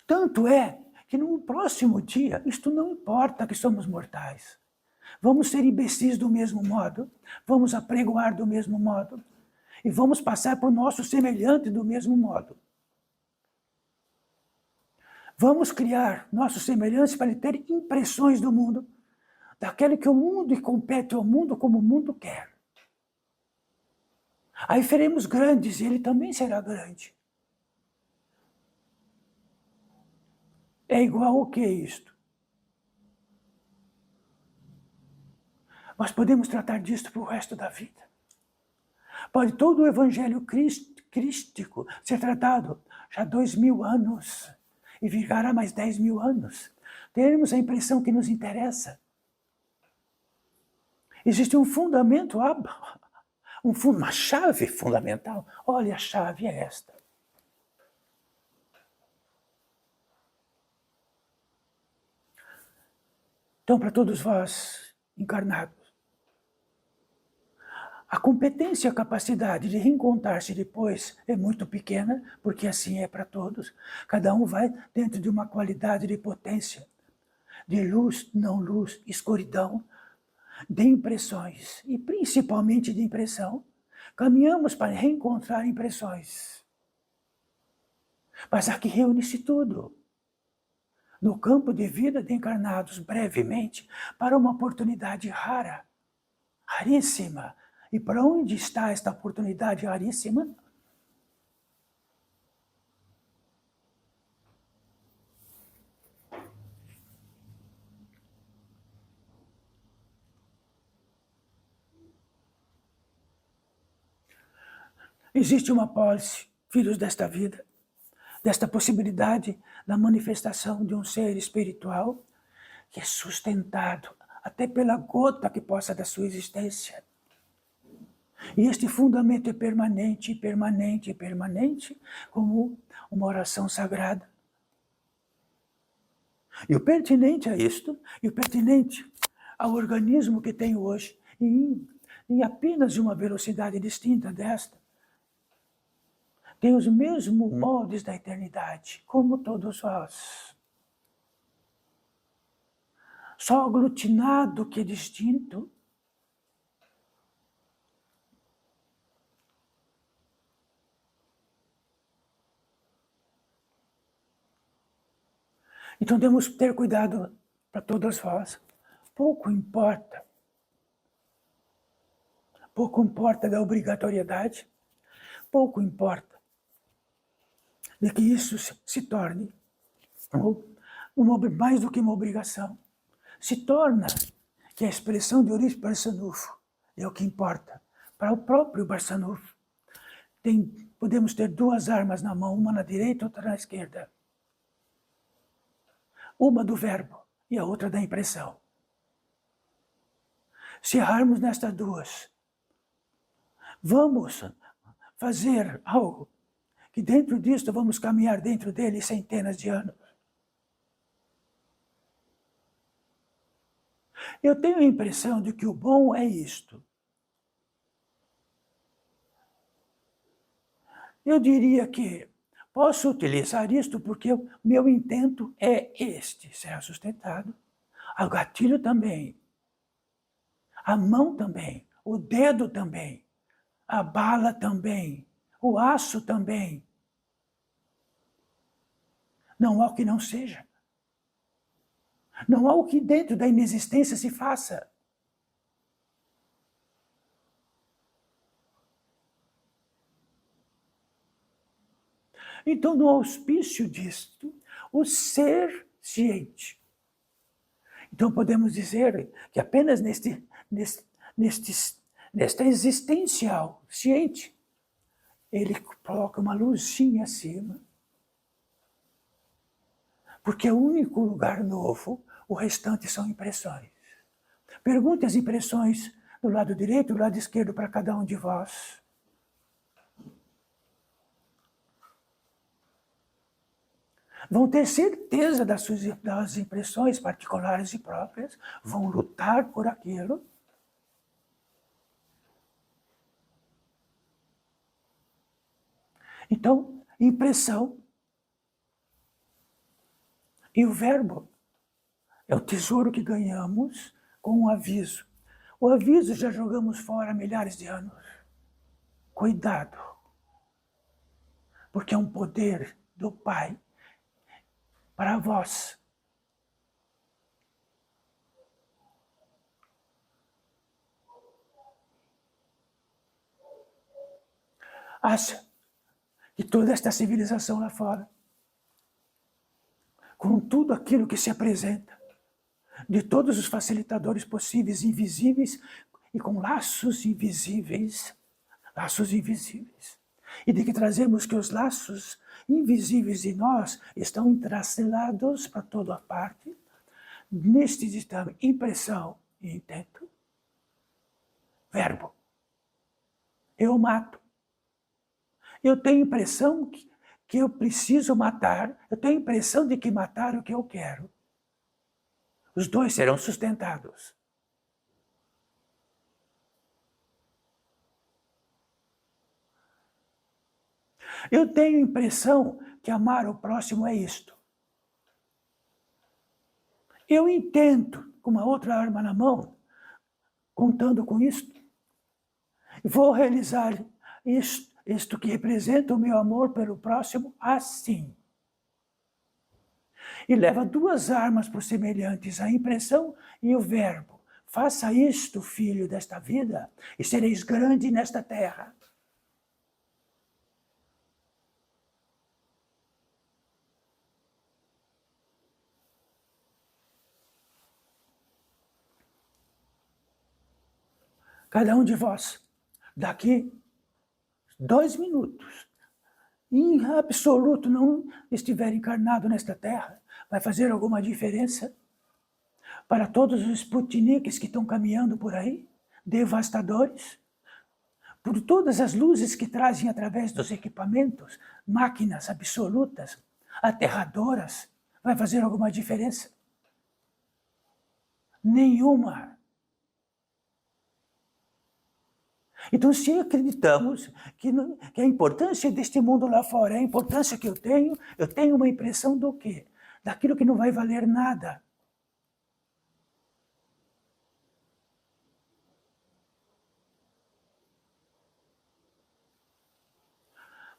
Tanto é que no próximo dia, isto não importa que somos mortais. Vamos ser imbecis do mesmo modo, vamos apregoar do mesmo modo, e vamos passar por nosso semelhante do mesmo modo. Vamos criar nossos semelhantes para ter impressões do mundo, daquele que o mundo e compete ao mundo como o mundo quer. Aí seremos grandes e ele também será grande. É igual o que é isto? Nós podemos tratar disto para o resto da vida. Pode todo o evangelho crístico ser tratado já há 2000 anos e virará mais 10.000 anos. Teremos a impressão que nos interessa. Existe um fundamento, uma chave fundamental. Olha, a chave é esta. Então, para todos vós encarnados, a competência e a capacidade de reencontrar-se depois é muito pequena, porque assim é para todos. Cada um vai dentro de uma qualidade de potência, de luz, não luz, escuridão, de impressões, e principalmente de impressão. Caminhamos para reencontrar impressões. Mas aqui reúne-se tudo. No campo de vida de encarnados, brevemente, para uma oportunidade rara, raríssima. E para onde está esta oportunidade raríssima? Existe uma pólice, filhos desta vida, desta possibilidade da manifestação de um ser espiritual que é sustentado até pela gota que possa da sua existência. E este fundamento é permanente, permanente, permanente, como uma oração sagrada. E o pertinente a isto, e o pertinente ao organismo que tenho hoje, em apenas uma velocidade distinta desta, tem os mesmos moldes da eternidade, como todos vós. Só aglutinado que é distinto. Então temos que ter cuidado para todas vós. Pouco importa da obrigatoriedade, pouco importa de que isso se torne mais do que uma obrigação. Se torna que a expressão de Eurípides Barçanufo é o que importa. Para o próprio Barçanufo, podemos ter duas armas na mão, uma na direita e outra na esquerda. Uma do verbo e a outra da impressão. Se errarmos nestas duas, vamos fazer algo que dentro disto vamos caminhar dentro dele centenas de anos. Eu tenho a impressão de que o bom é isto. Eu diria que posso utilizar isto porque o meu intento é este, será sustentado. O gatilho também, a mão também, o dedo também, a bala também, o aço também. Não há o que não seja. Não há o que dentro da inexistência se faça. Então, no auspício disto, o ser ciente. Então, podemos dizer que apenas nesta existencial ciente, ele coloca uma luzinha acima, porque é o único lugar novo, o restante são impressões. Pergunte as impressões do lado direito e do lado esquerdo para cada um de vós. Vão ter certeza das impressões particulares e próprias, vão lutar por aquilo. Então, impressão e o verbo é o tesouro que ganhamos com um aviso. O aviso já jogamos fora há milhares de anos. Cuidado, porque é um poder do Pai para vós. Acha que toda esta civilização lá fora, com tudo aquilo que se apresenta, de todos os facilitadores possíveis, invisíveis, e com laços invisíveis, e de que trazemos que os laços invisíveis de nós estão entrelaçados para toda a parte, neste ditame, impressão e intento, verbo. Eu mato. Eu tenho a impressão que eu preciso matar, eu tenho a impressão de que matar é o que eu quero. Os dois serão sustentados. Eu tenho a impressão que amar o próximo é isto. Eu intento, com uma outra arma na mão, contando com isto, vou realizar isto que representa o meu amor pelo próximo assim. E leva duas armas por semelhantes, a impressão e o verbo. Faça isto, filho desta vida, e sereis grande nesta terra. Cada um de vós, daqui 2 minutos, em absoluto não estiver encarnado nesta terra, vai fazer alguma diferença para todos os Sputniks que estão caminhando por aí, devastadores, por todas as luzes que trazem através dos equipamentos, máquinas absolutas, aterradoras, vai fazer alguma diferença? Nenhuma. Então, se acreditamos que a importância deste mundo lá fora é a importância que eu tenho uma impressão do quê? Daquilo que não vai valer nada.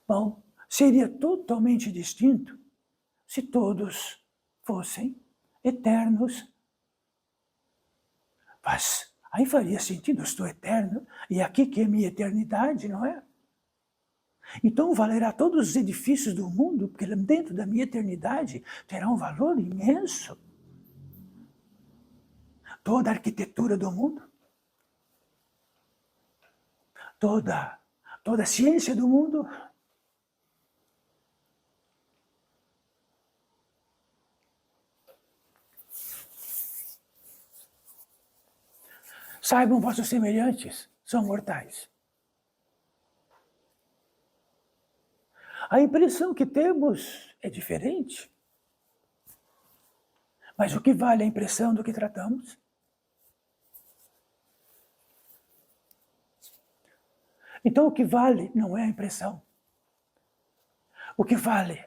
Bom, seria totalmente distinto se todos fossem eternos. Mas aí faria sentido, eu estou eterno, e aqui que é minha eternidade, não é? Então valerá todos os edifícios do mundo, porque dentro da minha eternidade terá um valor imenso. Toda a arquitetura do mundo, toda a ciência do mundo. Saibam, vossos semelhantes são mortais. A impressão que temos é diferente. Mas o que vale a impressão do que tratamos? Então o que vale não é a impressão. O que vale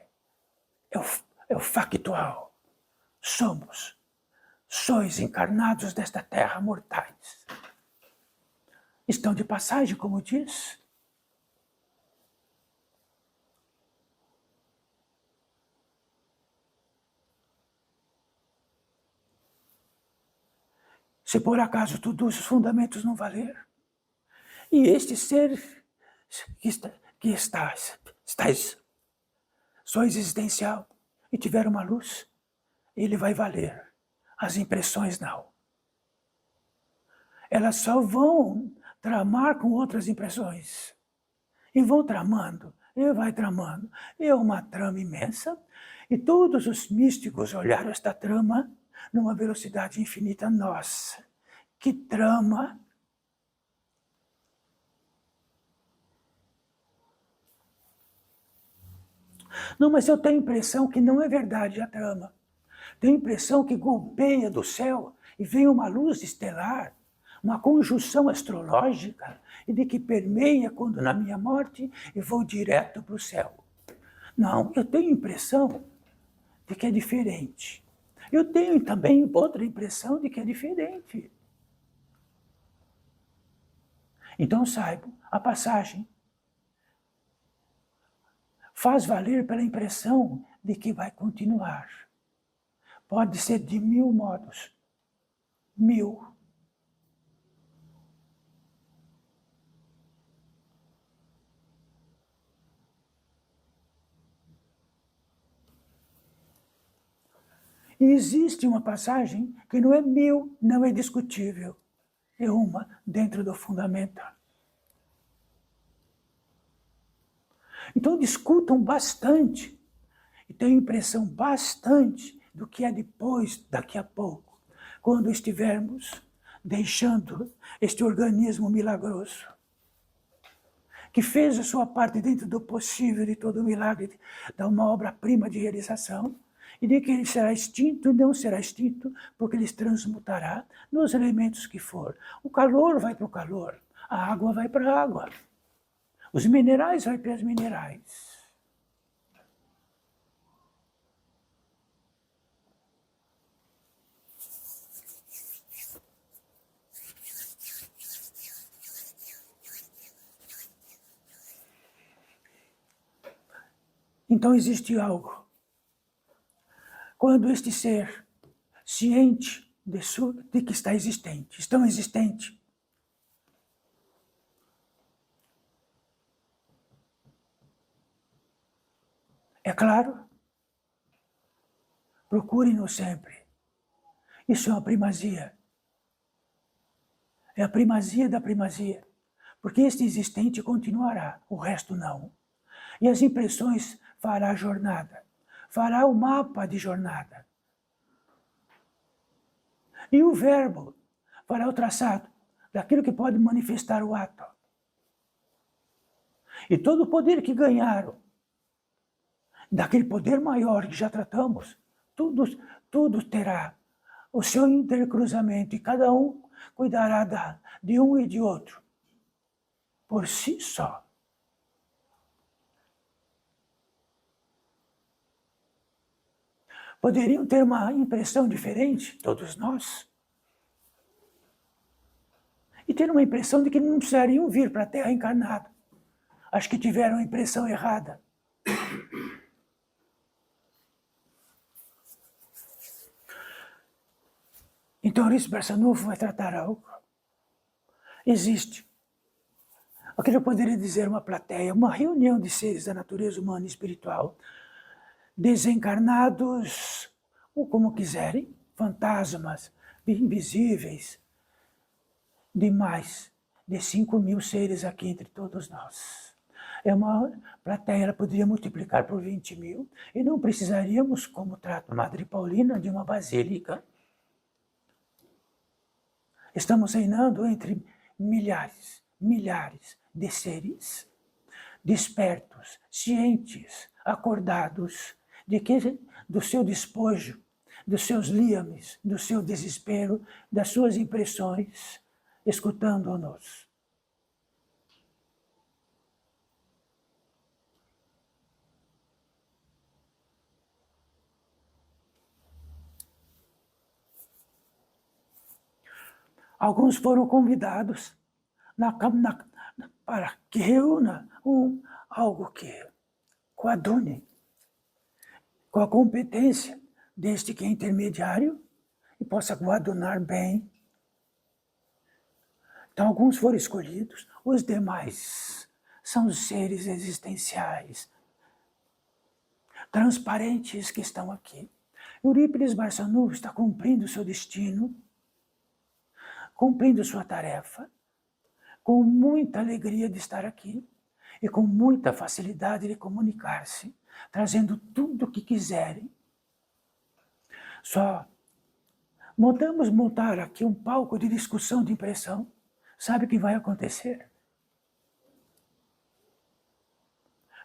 é o factual. Sois encarnados desta terra mortais. Estão de passagem, como diz. Se por acaso todos os fundamentos não valer, e este ser que estáis, sois existencial, e tiver uma luz, ele vai valer. As impressões não. Elas só vão tramar com outras impressões. E vão tramando, e vai tramando. É uma trama imensa, e todos os místicos olharam esta trama numa velocidade infinita. Nossa, que trama! Não, mas eu tenho a impressão que não é verdade a trama. Tenho a impressão que golpeia do céu e vem uma luz estelar, uma conjunção astrológica, e de que permeia quando na minha morte eu vou direto para o céu. Não, eu tenho a impressão de que é diferente. Eu tenho também outra impressão de que é diferente. Então saibam, a passagem faz valer pela impressão de que vai continuar. Pode ser de 1000 modos. 1000. E existe uma passagem que não é 1000, não é discutível. É uma dentro do fundamento. Então discutam bastante e tenham impressão bastante do que é depois, daqui a pouco, quando estivermos deixando este organismo milagroso, que fez a sua parte dentro do possível de todo o milagre, da uma obra-prima de realização, e de que ele será extinto, não será extinto, porque ele transmutará nos elementos que for. O calor vai para o calor, a água vai para a água, os minerais vão para os minerais. Então existe algo. Quando este ser, ciente de que está existente, estão existente, é claro, procurem-no sempre. Isso é uma primazia. É a primazia da primazia. Porque este existente continuará, o resto não. E as impressões fará a jornada, fará o mapa de jornada. E o verbo fará o traçado daquilo que pode manifestar o ato. E todo o poder que ganharam, daquele poder maior que já tratamos, tudo terá o seu intercruzamento e cada um cuidará de um e de outro, por si só. Poderiam ter uma impressão diferente, todos nós, e ter uma impressão de que não precisariam vir para a Terra encarnada. Acho que tiveram a impressão errada. Então, Eurípides Barçanufo vai tratar algo. Existe. O que eu poderia dizer uma plateia, uma reunião de seres da natureza humana e espiritual, desencarnados, ou como quiserem, fantasmas, invisíveis, de mais de 5.000 seres aqui entre todos nós. É uma plateia, ela poderia multiplicar por 20.000 e não precisaríamos, como trata a Madre Paulina, de uma basílica. Estamos reinando entre milhares de seres despertos, cientes, acordados de que do seu despojo, dos seus liames, do seu desespero, das suas impressões, escutando-nos. Alguns foram convidados para que reúna algo que coadune com a competência deste que é intermediário e possa coadunar bem. Então, alguns foram escolhidos, os demais são os seres existenciais, transparentes que estão aqui. Eurípides Barçanufo está cumprindo seu destino, cumprindo sua tarefa, com muita alegria de estar aqui e com muita facilidade de comunicar-se, trazendo tudo o que quiserem. Só mandamos montar aqui um palco de discussão de impressão. Sabe o que vai acontecer?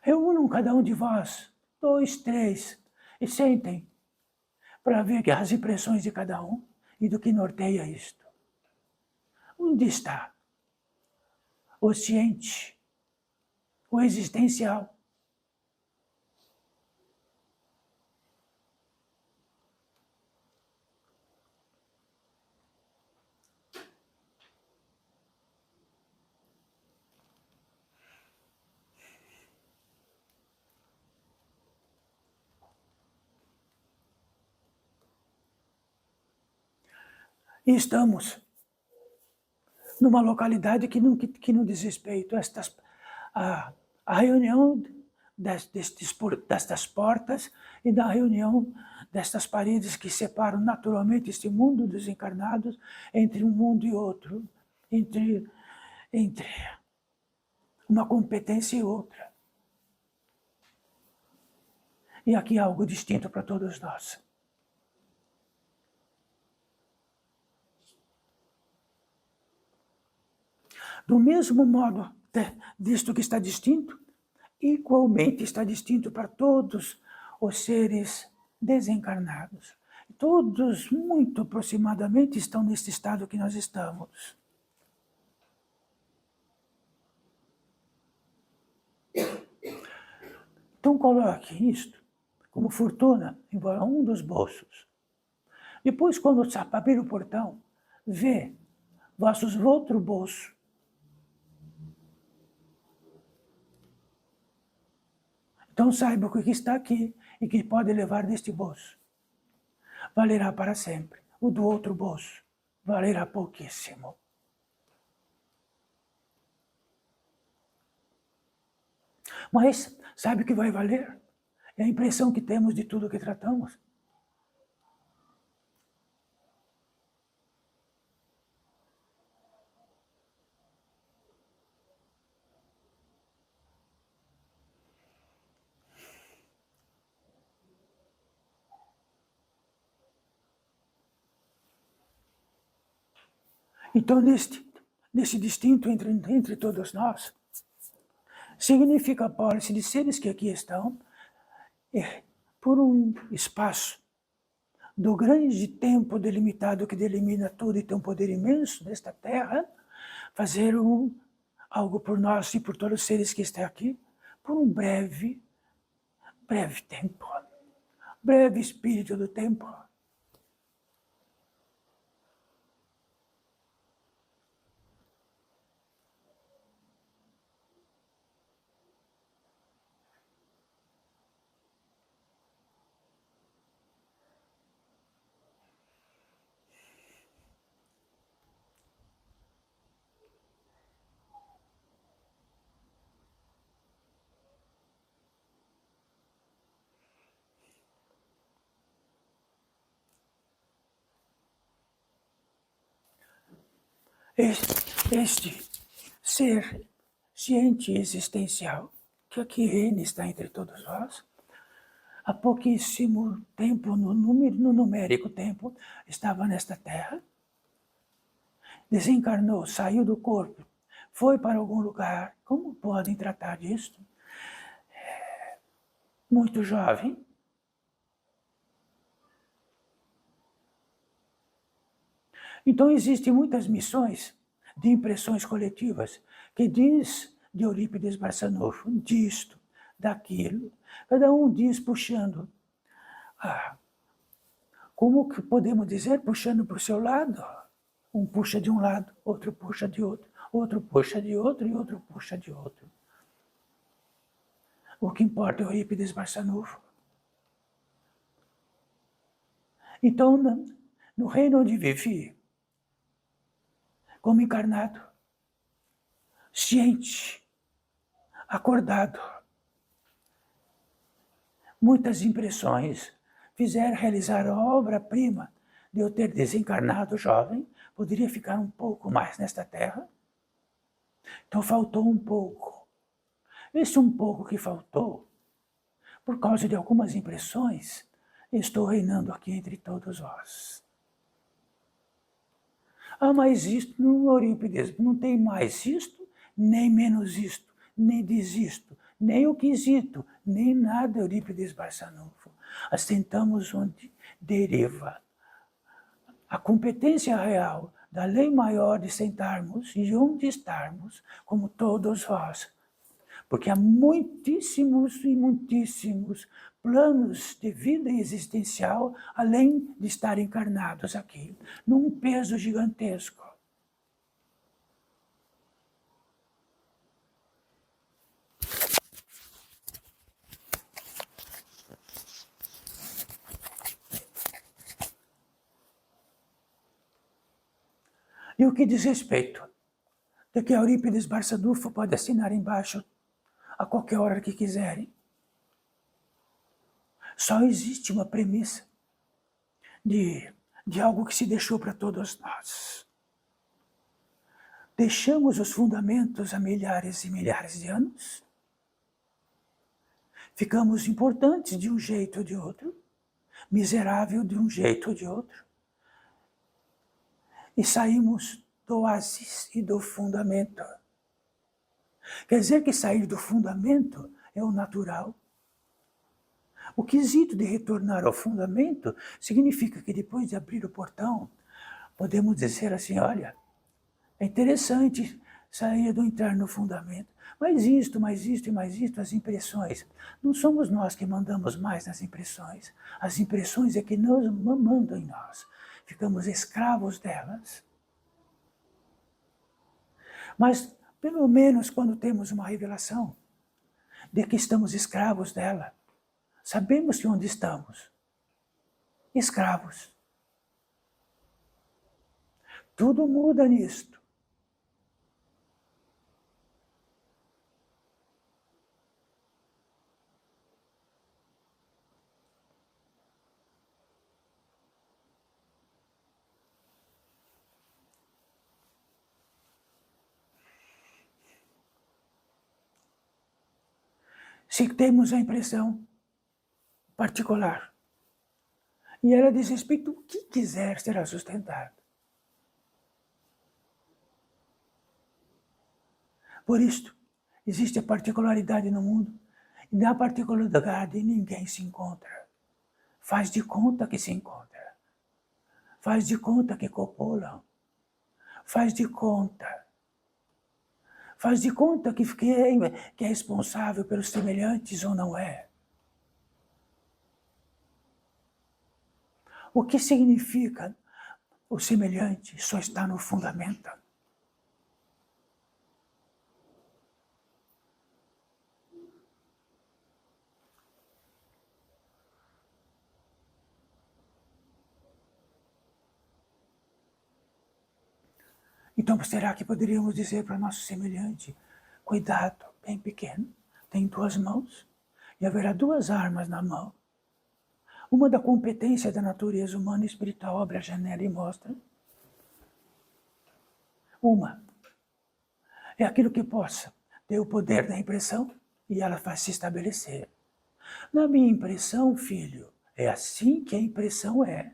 Reúnam cada um de vós, 2, 3, e sentem para ver as impressões de cada um e do que norteia isto. Onde está o ciente, o existencial? E estamos numa localidade que não diz respeito a reunião destas portas e da reunião destas paredes que separam naturalmente este mundo dos encarnados entre um mundo e outro, entre uma competência e outra. E aqui há algo distinto para todos nós. Do mesmo modo disto que está distinto, igualmente está distinto para todos os seres desencarnados. Todos, muito aproximadamente, estão neste estado que nós estamos. Então coloque isto como fortuna em um dos bolsos. Depois, quando abrir o portão, vê vossos outro bolso. Então saiba que o que está aqui e que pode levar deste bolso valerá para sempre. O do outro bolso valerá pouquíssimo. Mas sabe o que vai valer? É a impressão que temos de tudo que tratamos. Então, nesse distinto entre todos nós, significa a posse de seres que aqui estão, por um espaço do grande tempo delimitado que delimita tudo e tem um poder imenso nesta terra, fazer algo por nós e por todos os seres que estão aqui, por um breve tempo, breve espírito do tempo. Este ser ciente existencial que aqui reina está entre todos nós, há pouquíssimo tempo, no numérico tempo, estava nesta terra, desencarnou, saiu do corpo, foi para algum lugar. Como podem tratar disso? Muito jovem. Então existem muitas missões de impressões coletivas que diz de Eurípides Barçanufo, disto, daquilo. Cada um diz puxando. Como que podemos dizer? Puxando para o seu lado. Um puxa de um lado, outro puxa de outro puxa de outro e outro puxa de outro. O que importa é Eurípides Barçanufo. Então, no reino onde vivi, como encarnado, ciente, acordado, muitas impressões fizeram realizar a obra-prima de eu ter desencarnado jovem, poderia ficar um pouco mais nesta terra. Então faltou um pouco. Esse um pouco que faltou, por causa de algumas impressões, estou reinando aqui entre todos vós. Mas isto no Eurípides não tem mais isto, nem menos isto, nem desisto, nem o quesito, nem nada, Eurípides Barçanufo. Assentamos onde deriva a competência real da lei maior de sentarmos e onde estarmos, como todos vós. Porque há muitíssimos e muitíssimos planos de vida existencial, além de estar encarnados aqui, num peso gigantesco. E o que diz respeito de que Eurípides Barçanufo pode assinar embaixo a qualquer hora que quiserem. Só existe uma premissa de algo que se deixou para todos nós. Deixamos os fundamentos há milhares e milhares de anos. Ficamos importantes de um jeito ou de outro, miserável de um jeito ou de outro. E saímos do oásis e do fundamento. Quer dizer que sair do fundamento é o natural. O quesito de retornar ao fundamento significa que depois de abrir o portão, podemos dizer assim, olha, é interessante sair do entrar no fundamento, mas isto, e mais isto, as impressões. Não somos nós que mandamos mais nas impressões. As impressões é que nos mandam em nós. Ficamos escravos delas. Mas, pelo menos quando temos uma revelação de que estamos escravos dela, sabemos que onde estamos? Escravos. Tudo muda nisto. Se temos a impressão particular, e ela diz respeito ao que quiser será sustentado. Por isto, existe a particularidade no mundo, e na particularidade ninguém se encontra. Faz de conta que se encontra. Faz de conta que copulam. Faz de conta. Faz de conta que é responsável pelos semelhantes ou não é. O que significa o semelhante só está no fundamento. Então, será que poderíamos dizer para nosso semelhante, cuidado, bem pequeno, tem 2 mãos e haverá 2 armas na mão. Uma da competência da natureza humana e espiritual, abre a janela e mostra. Uma é aquilo que possa ter o poder da impressão e ela vai se estabelecer. Na minha impressão, filho, é assim que a impressão é.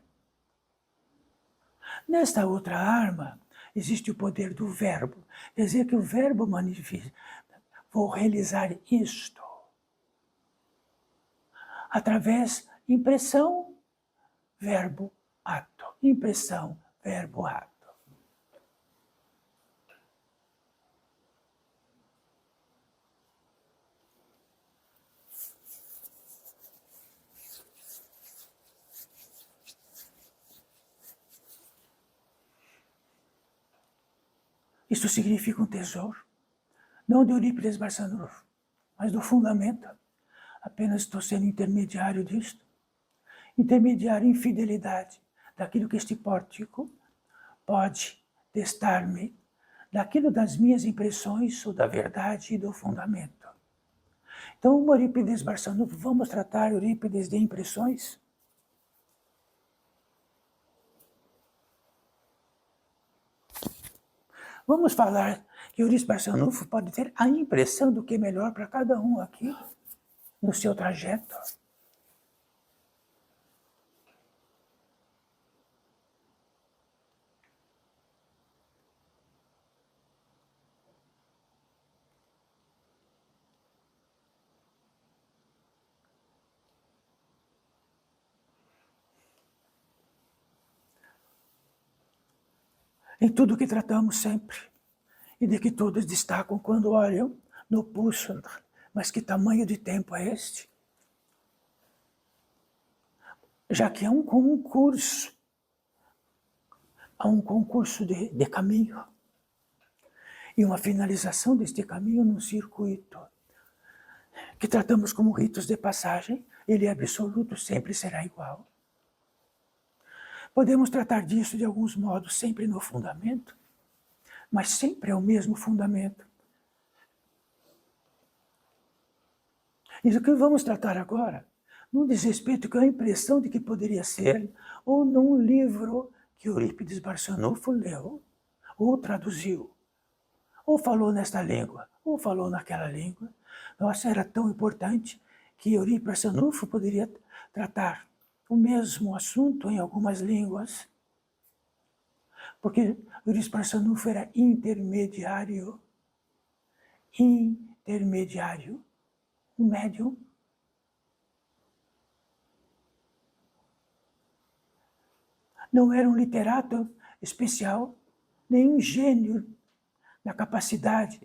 Nesta outra arma, existe o poder do verbo. Quer dizer que o verbo manifesta. Vou realizar isto. Através impressão, verbo, ato. Impressão, verbo, ato. Isso significa um tesouro, não de Eurípides Barçanufo, mas do fundamento. Apenas estou sendo intermediário disto. Intermediário em fidelidade daquilo que este pórtico pode testar-me, daquilo das minhas impressões ou da verdade e do fundamento. Então, Eurípides Barçanufo, vamos tratar Eurípides de impressões? Vamos falar que Eurípides Barçanufo pode ter a impressão do que é melhor para cada um aqui, no seu trajeto. Em tudo que tratamos sempre, e de que todos destacam quando olham no pulso, mas que tamanho de tempo é este? Já que é um concurso, há um concurso de caminho, e uma finalização deste caminho num circuito, que tratamos como ritos de passagem, ele é absoluto, sempre será igual. Podemos tratar disso de alguns modos, sempre no fundamento, mas sempre é o mesmo fundamento. Isso que vamos tratar agora não diz respeito com a impressão de que poderia ser, ou num livro que Eurípides Barçanufo leu, ou traduziu, ou falou nesta língua, ou falou naquela língua. Nossa, era tão importante que Eurípides Barçanufo poderia tratar o mesmo assunto em algumas línguas, porque Eurípides Barçanufo era intermediário, um médium. Não era um literato especial, nem um gênio na capacidade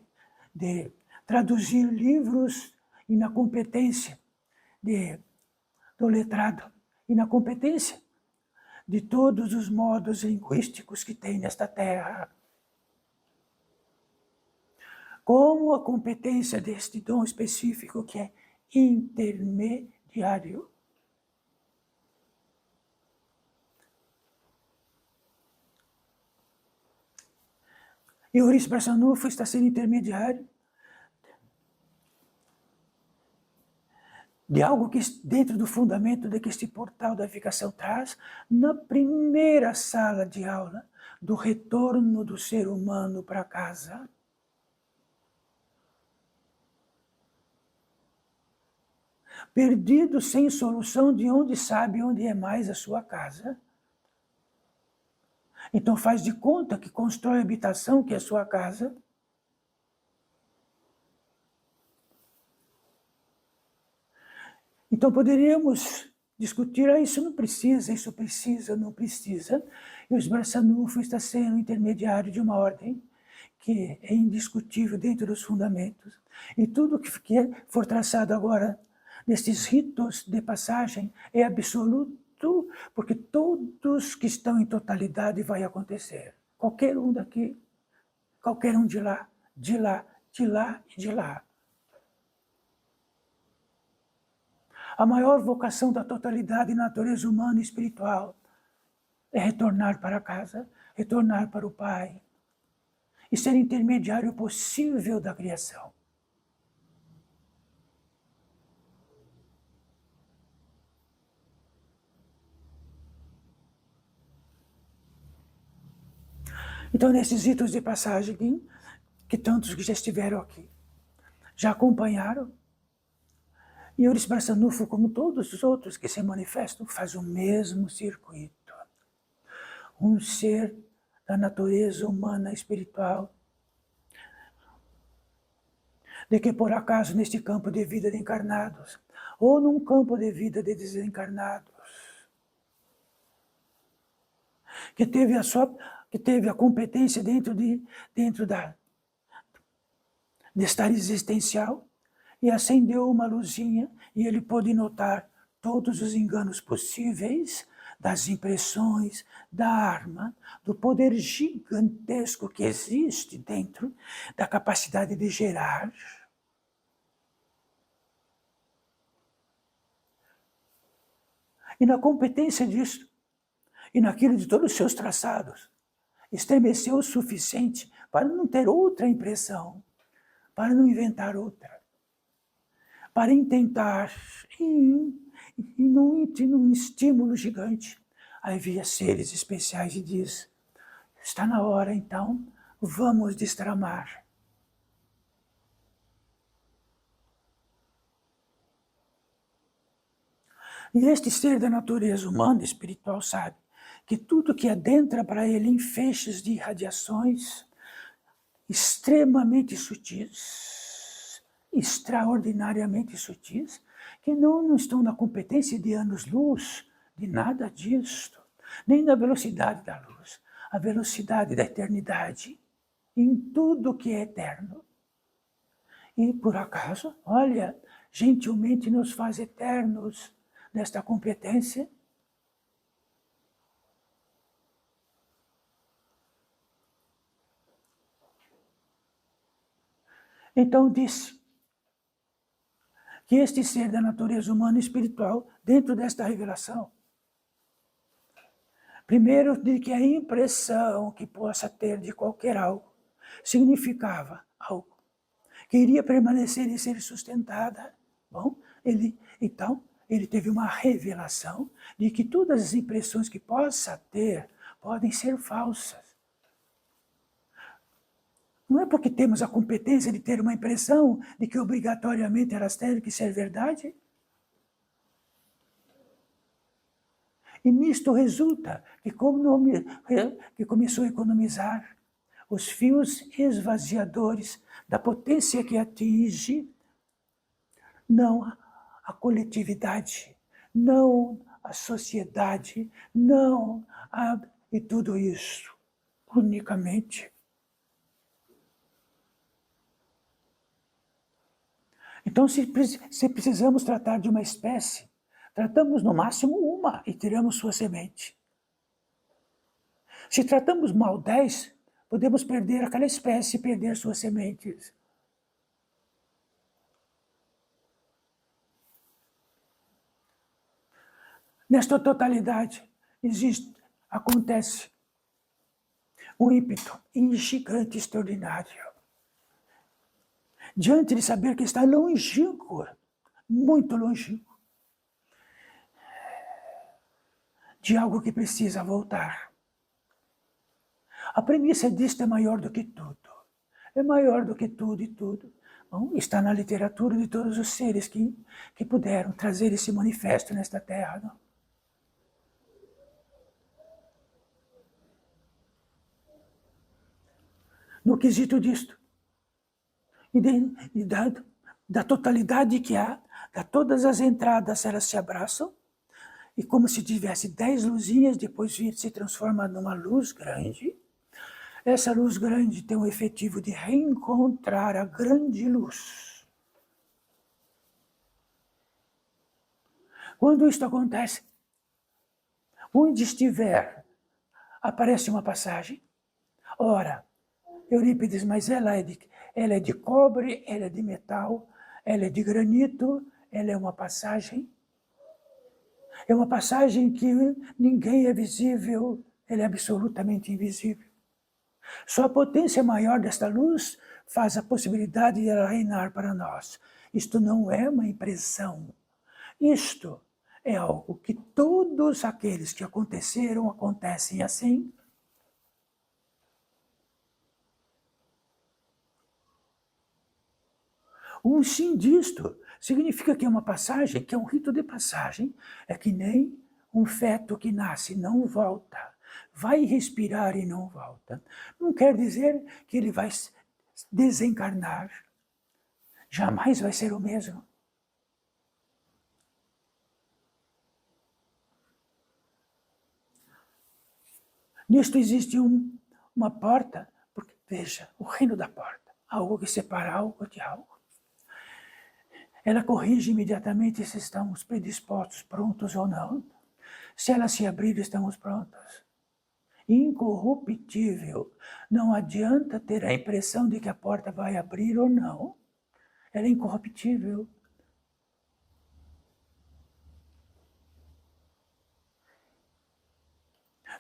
de traduzir livros e na competência do letrado e na competência de todos os modos linguísticos que tem nesta terra. Como a competência deste dom específico que é intermediário. E Eurípides Barçanufo está sendo intermediário de algo que, dentro do fundamento de que este portal da edificação traz, na primeira sala de aula do retorno do ser humano para casa. Perdido sem solução de onde sabe onde é mais a sua casa. Então faz de conta que constrói a habitação que é a sua casa. Então poderíamos discutir, isso não precisa, isso precisa, não precisa. E o Barçanufo está sendo intermediário de uma ordem que é indiscutível dentro dos fundamentos. E tudo que for traçado agora nestes ritos de passagem é absoluto, porque todos que estão em totalidade vai acontecer. Qualquer um daqui, qualquer um de lá, de lá, de lá e de lá. A maior vocação da totalidade na natureza humana e espiritual é retornar para casa, retornar para o Pai e ser intermediário possível da criação. Então, nesses ritos de passagem, que tantos que já estiveram aqui, já acompanharam, e Eurípides Barçanufo, como todos os outros que se manifestam, faz o mesmo circuito. Um ser da natureza humana espiritual, de que por acaso neste campo de vida de encarnados, ou num campo de vida de desencarnados, que teve a competência dentro de estar existencial, e acendeu uma luzinha, e ele pôde notar todos os enganos possíveis das impressões, da arma, do poder gigantesco que existe dentro da capacidade de gerar. E na competência disso, e naquilo de todos os seus traçados, estremeceu o suficiente para não ter outra impressão, para não inventar outra, para intentar, e num estímulo gigante, aí via seres especiais e diz, está na hora então, vamos destramar. E este ser da natureza humana e espiritual sabe que tudo que adentra para ele em feixes de radiações extremamente sutis, extraordinariamente sutis, que não estão na competência de anos-luz, de nada disto, nem da velocidade da luz, a velocidade da eternidade, em tudo que é eterno. E por acaso, olha, gentilmente nos faz eternos nesta competência. Então disse que este ser da natureza humana e espiritual, dentro desta revelação, primeiro, de que a impressão que possa ter de qualquer algo significava algo que iria permanecer e ser sustentada. Bom, então, ele teve uma revelação de que todas as impressões que possa ter podem ser falsas. Não é porque temos a competência de ter uma impressão de que obrigatoriamente elas têm que ser verdade. E nisto resulta que começou a economizar os fios esvaziadores da potência que atinge não a coletividade, não a sociedade, não e tudo isso unicamente. Então, se precisamos tratar de uma espécie, tratamos no máximo uma e tiramos sua semente. Se tratamos mal 10, podemos perder aquela espécie e perder suas sementes. Nesta totalidade, acontece um ímpeto gigante, extraordinário. Diante de saber que está longínquo, muito longínquo, de algo que precisa voltar. A premissa disto é maior do que tudo. É maior do que tudo e tudo. Bom, está na literatura de todos os seres que puderam trazer esse manifesto nesta terra. Não? No quesito disto, e da totalidade que há, da todas as entradas, elas se abraçam, e como se tivesse 10 luzinhas, depois se transforma numa luz grande. Essa luz grande tem o efetivo de reencontrar a grande luz. Quando isto acontece, onde estiver, aparece uma passagem. Ora, Eurípides, mas ela é de cobre, ela é de metal, ela é de granito, ela é uma passagem. É uma passagem que ninguém é visível, ela é absolutamente invisível. Só a potência maior desta luz faz a possibilidade de ela reinar para nós. Isto não é uma impressão. Isto é algo que todos aqueles que aconteceram, acontecem assim. Um sim disto significa que é uma passagem, que é um rito de passagem, é que nem um feto que nasce, não volta. Vai respirar e não volta. Não quer dizer que ele vai desencarnar. Jamais vai ser o mesmo. Nisto existe uma porta, porque, veja, o reino da porta, algo que separa algo de algo. Ela corrige imediatamente se estamos predispostos, prontos ou não. Se ela se abrir, estamos prontos. Incorruptível. Não adianta ter a impressão de que a porta vai abrir ou não. Ela é incorruptível.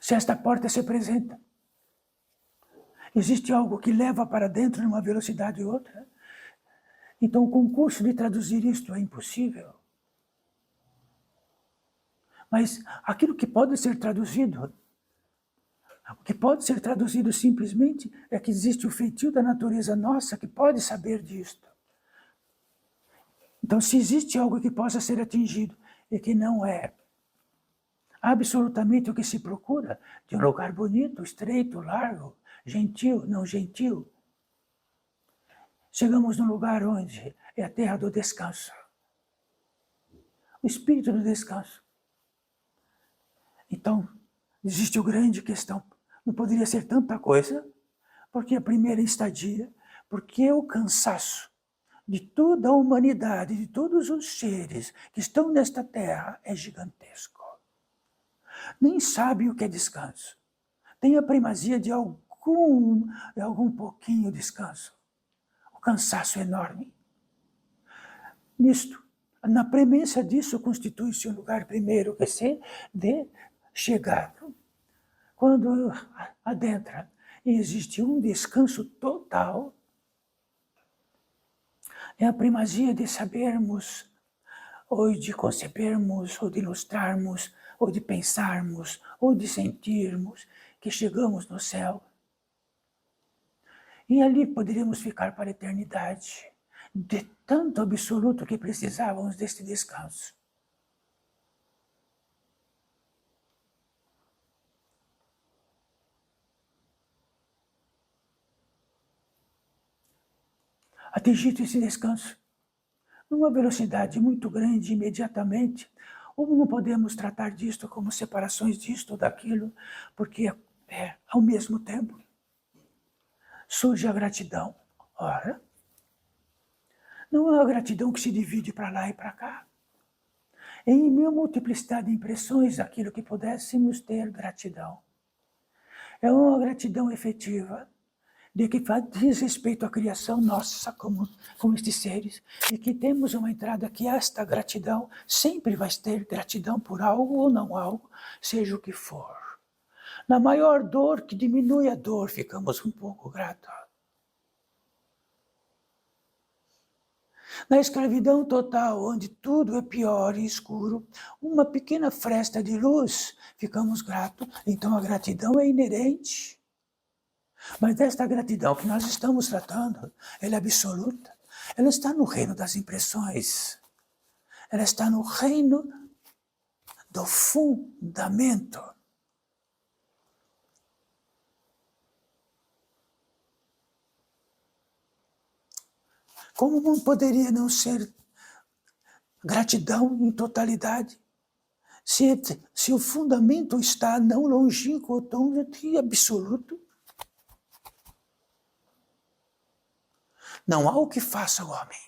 Se esta porta se apresenta, existe algo que leva para dentro numa velocidade ou outra, então o concurso de traduzir isto é impossível. Mas aquilo que pode ser traduzido, o que pode ser traduzido simplesmente é que existe o feitio da natureza nossa que pode saber disto. Então, se existe algo que possa ser atingido e que não é absolutamente o que se procura, de um lugar bonito, estreito, largo, gentil, não gentil, chegamos num lugar onde é a terra do descanso. O espírito do descanso. Então, existe a grande questão. Não poderia ser tanta coisa, porque a primeira estadia, porque o cansaço de toda a humanidade, de todos os seres que estão nesta terra é gigantesco. Nem sabe o que é descanso. Tem a primazia de algum pouquinho descanso. O cansaço é enorme. Nisto, na premissa disso, constitui-se um lugar primeiro que se de chegar. Quando adentra e existe um descanso total, é a primazia de sabermos, ou de concebermos, ou de ilustrarmos, ou de pensarmos, ou de sentirmos que chegamos no céu. E ali poderíamos ficar para a eternidade, de tanto absoluto que precisávamos deste descanso. Atingido esse descanso, numa velocidade muito grande imediatamente, ou não podemos tratar disto como separações disto ou daquilo, porque ao mesmo tempo surge a gratidão. Ora, não é a gratidão que se divide para lá e para cá. É em mil multiplicidade de impressões aquilo que pudéssemos ter gratidão. É uma gratidão efetiva, de que diz respeito à criação nossa como estes seres, e que temos uma entrada que esta gratidão sempre vai ter gratidão por algo ou não algo, seja o que for. Na maior dor que diminui a dor, ficamos um pouco gratos. Na escravidão total, onde tudo é pior e escuro, uma pequena fresta de luz, ficamos gratos. Então a gratidão é inerente. Mas esta gratidão que nós estamos tratando, ela é absoluta. Ela está no reino das impressões. Ela está no reino do fundamento. Como não poderia não ser gratidão em totalidade? Se o fundamento está não longínquo, tão absoluto, não há o que faça o homem.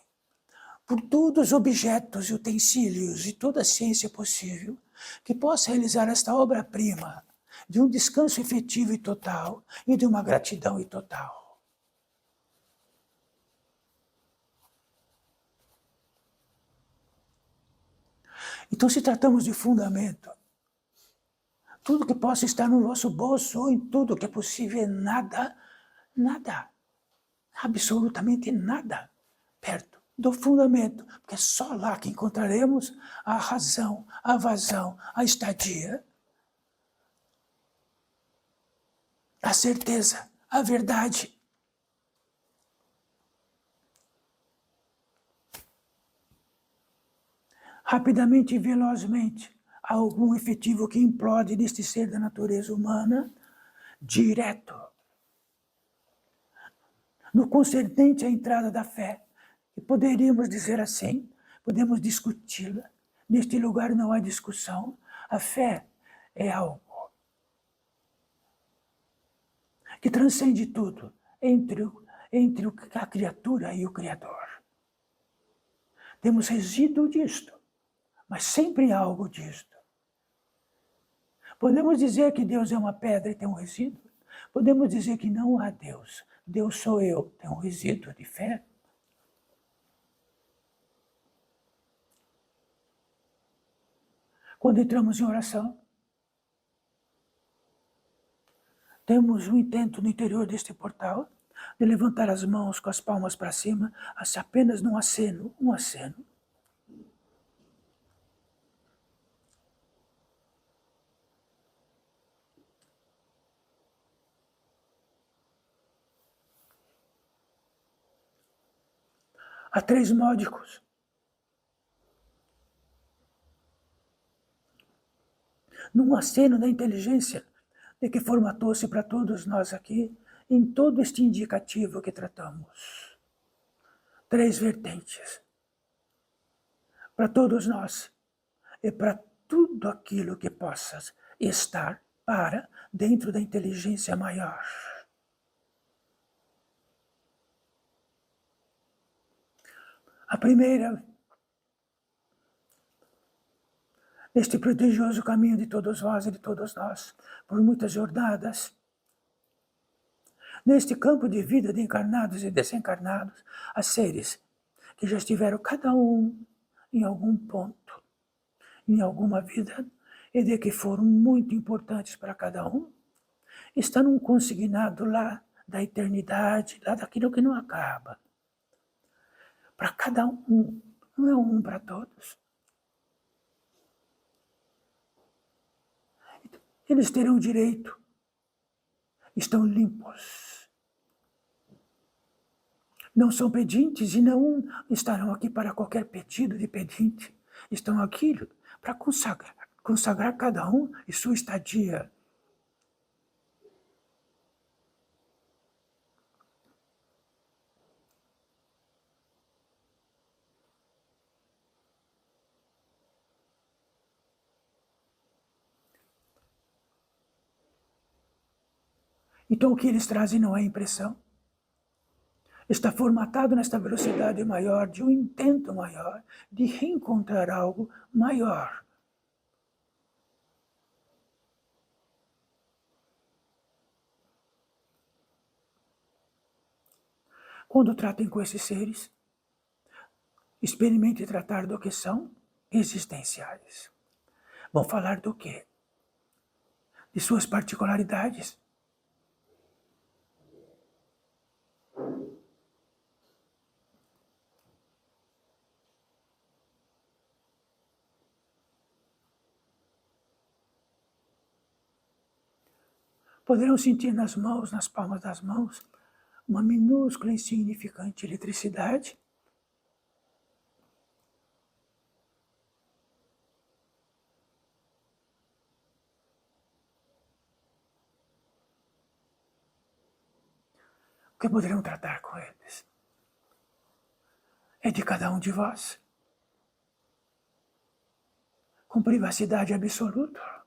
Por todos os objetos e utensílios e toda a ciência possível, que possa realizar esta obra-prima de um descanso efetivo e total e de uma gratidão e total. Então, se tratamos de fundamento, tudo que possa estar no nosso bolso ou em tudo que é possível é nada, absolutamente nada, perto do fundamento, porque é só lá que encontraremos a razão, a vazão, a estadia, a certeza, a verdade. Rapidamente e velozmente, há algum efetivo que implode neste ser da natureza humana, direto. No concernente à entrada da fé, e poderíamos dizer assim, podemos discuti-la. Neste lugar não há discussão. A fé é algo que transcende tudo entre a criatura e o Criador. Temos resíduo disto, mas sempre há algo disto. Podemos dizer que Deus é uma pedra e tem um resíduo? Podemos dizer que não há Deus. Deus sou eu, tem um resíduo de fé. Quando entramos em oração, temos um intento no interior deste portal de levantar as mãos com as palmas para cima, apenas num aceno, um aceno. Há 3 módicos. Num aceno da inteligência de que formatou-se para todos nós aqui, em todo este indicativo que tratamos. 3 vertentes. Para todos nós e para tudo aquilo que possa estar para dentro da inteligência maior. A primeira, neste prodigioso caminho de todos vós e de todos nós, por muitas jornadas, neste campo de vida de encarnados e desencarnados, há seres que já estiveram cada um em algum ponto, em alguma vida, e de que foram muito importantes para cada um, está num consignado lá da eternidade, lá daquilo que não acaba. Para cada um, não é um para todos. Eles terão direito, estão limpos. Não são pedintes e não estarão aqui para qualquer pedido de pedinte. Estão aqui para consagrar cada um e sua estadia. Então o que eles trazem não é impressão. Está formatado nesta velocidade maior, de um intento maior, de reencontrar algo maior. Quando tratem com esses seres, experimente tratar do que são existenciais. Vão falar do quê? De suas particularidades. Poderão sentir nas mãos, nas palmas das mãos, uma minúscula e insignificante eletricidade. O que poderão tratar com eles? É de cada um de vós, com privacidade absoluta.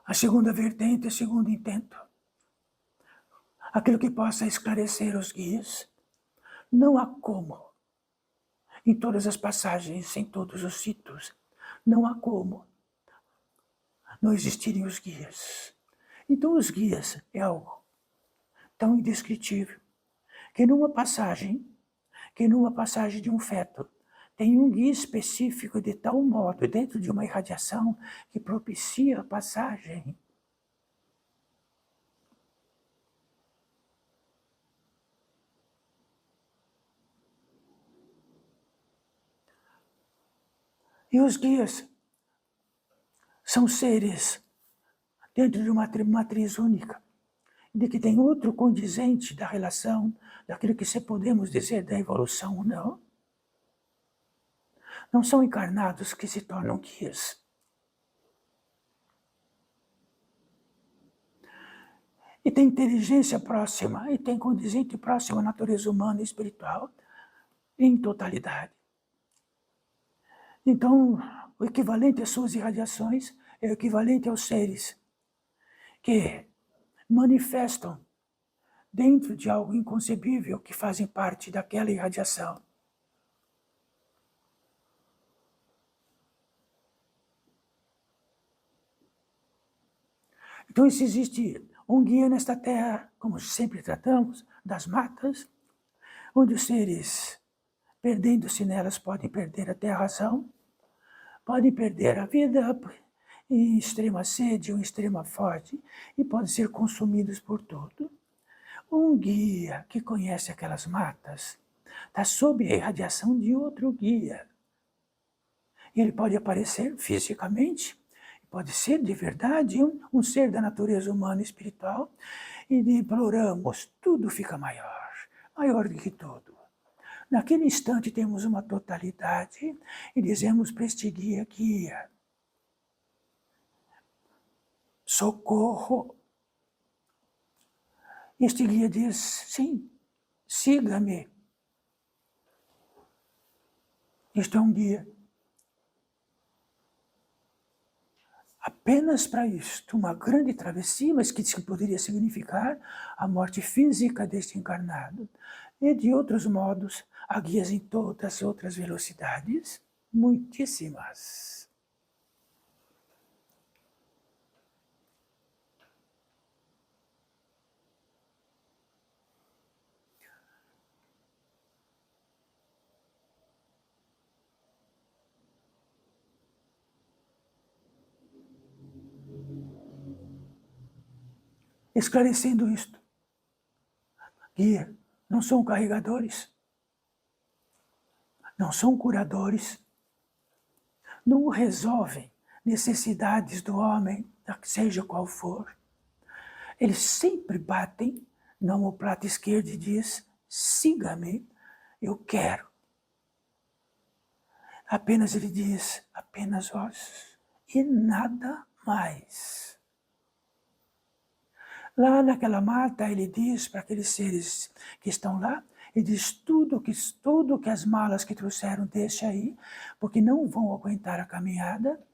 A segunda vertente, o segundo intento, aquilo que possa esclarecer os guias. Não há como, em todas as passagens, em todos os sítios, não há como não existirem os guias. Então os guias é algo tão indescritível que numa passagem de um feto, tem um guia específico de tal modo, dentro de uma irradiação, que propicia a passagem. E os guias são seres dentro de uma matriz única, de que tem outro condizente da relação, daquilo que se podemos dizer da evolução ou não. Não são encarnados que se tornam guias. E tem inteligência próxima, e tem condizente próximo à natureza humana e espiritual, em totalidade. Então, o equivalente às suas irradiações é o equivalente aos seres que manifestam dentro de algo inconcebível que fazem parte daquela irradiação. Então, se existe um guia nesta terra, como sempre tratamos, das matas, onde os seres, perdendo-se nelas, podem perder até a razão, podem perder a vida em extrema sede ou em extrema fome, e podem ser consumidos por tudo. Um guia que conhece aquelas matas está sob a irradiação de outro guia. Ele pode aparecer fisicamente, pode ser de verdade um ser da natureza humana e espiritual, e deploramos, tudo fica maior, maior do que tudo. Naquele instante temos uma totalidade e dizemos para este guia, socorro. Este guia diz, sim, siga-me. Isto é um guia. apenas para isto, uma grande travessia, mas que poderia significar a morte física deste encarnado. E de outros modos, há guias em todas as outras velocidades, muitíssimas. Esclarecendo isto, guia, não são carregadores, não são curadores, não resolvem necessidades do homem, seja qual for. Eles sempre batem na omoplata esquerda e diz, siga-me, eu quero. Apenas ele diz, apenas vós, e nada mais. Lá naquela mata, ele diz para aqueles seres que estão lá, ele diz tudo que as malas que trouxeram, deixa aí, porque não vão aguentar a caminhada.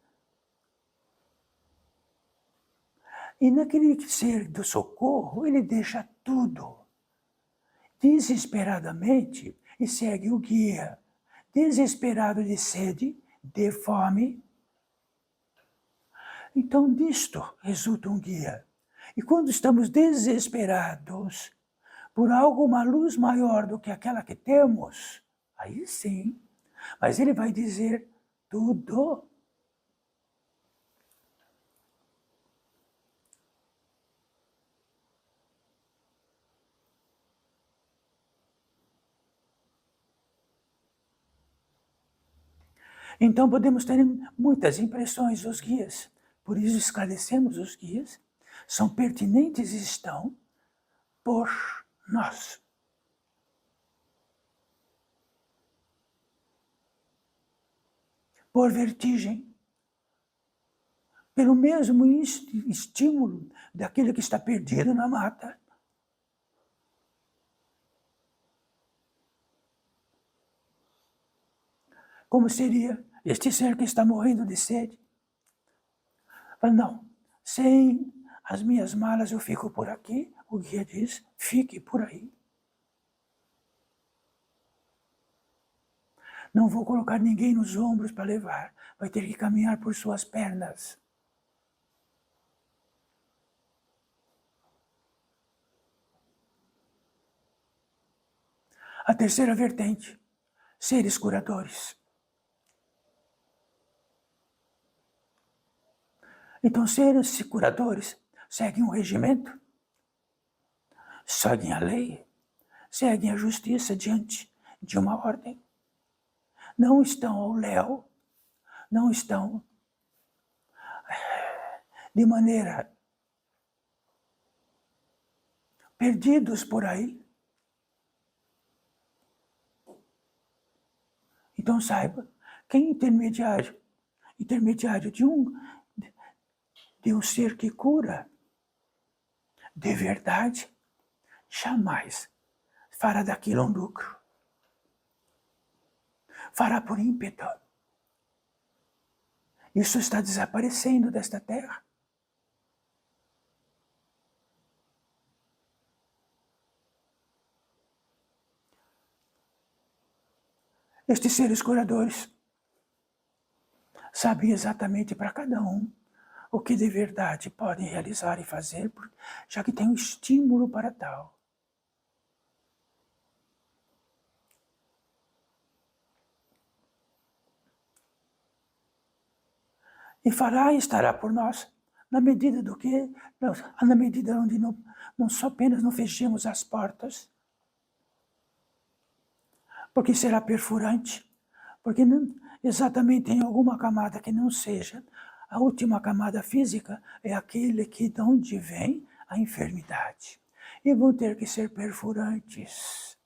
E naquele ser do socorro, ele deixa tudo, desesperadamente, e segue o guia, desesperado de sede, de fome. Então, disto resulta um guia. E quando estamos desesperados por alguma luz maior do que aquela que temos, aí sim, mas ele vai dizer tudo. Então podemos ter muitas impressões dos guias, por isso esclarecemos os guias, são pertinentes e estão por nós. Por vertigem, pelo mesmo estímulo daquele que está perdido na mata. Como seria este ser que está morrendo de sede? Fala, não, sem as minhas malas eu fico por aqui. O guia diz, fique por aí. Não vou colocar ninguém nos ombros para levar. Vai ter que caminhar por suas pernas. A terceira vertente, seres curadores. Então, seres curadores seguem um regimento, seguem a lei, seguem a justiça diante de uma ordem. Não estão ao léu, não estão de maneira perdidos por aí. Então saiba, quem é intermediário de um ser que cura de verdade, jamais fará daquilo um lucro. Fará por ímpeto. Isso está desaparecendo desta terra. Estes seres curadores sabem exatamente para cada um o que de verdade podem realizar e fazer, já que tem um estímulo para tal. E fará e estará por nós, na medida do que, na medida onde não só apenas não fechemos as portas, porque será perfurante, porque exatamente em alguma camada que não seja, a última camada física é aquele que de onde vem a enfermidade. E vão ter que ser perfurantes.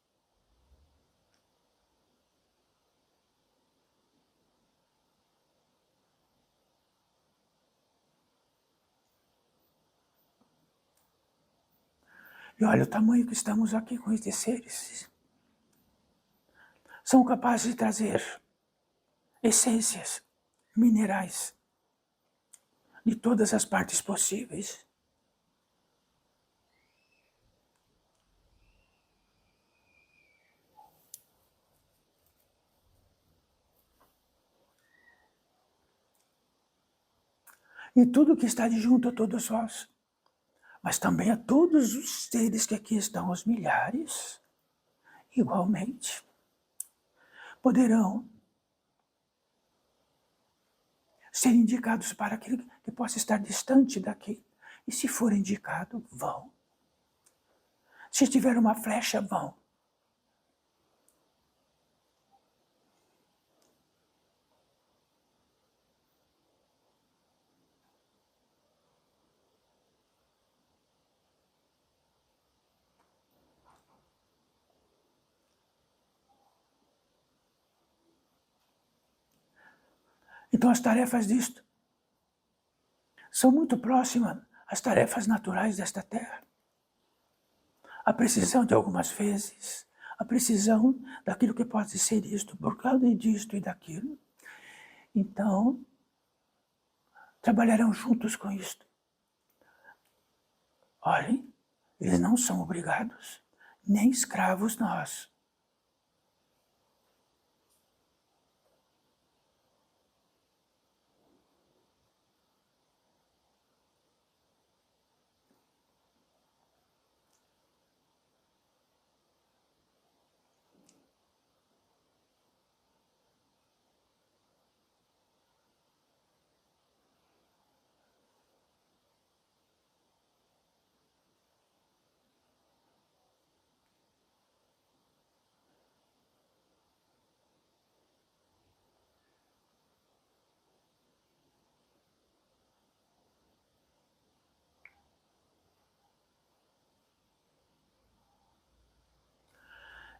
E olha o tamanho que estamos aqui com estes seres. São capazes de trazer essências, minerais, de todas as partes possíveis. E tudo que está de junto a todos vós, mas também a todos os seres que aqui estão, os milhares, igualmente, poderão ser indicados para aquele que possa estar distante daqui. E se for indicado, vão. Se tiver uma flecha, vão. Então as tarefas disto são muito próximas às tarefas naturais desta terra. A precisão de algumas vezes, a precisão daquilo que pode ser isto, por causa disto e daquilo. Então, trabalharão juntos com isto. Olhem, eles não são obrigados, nem escravos nós.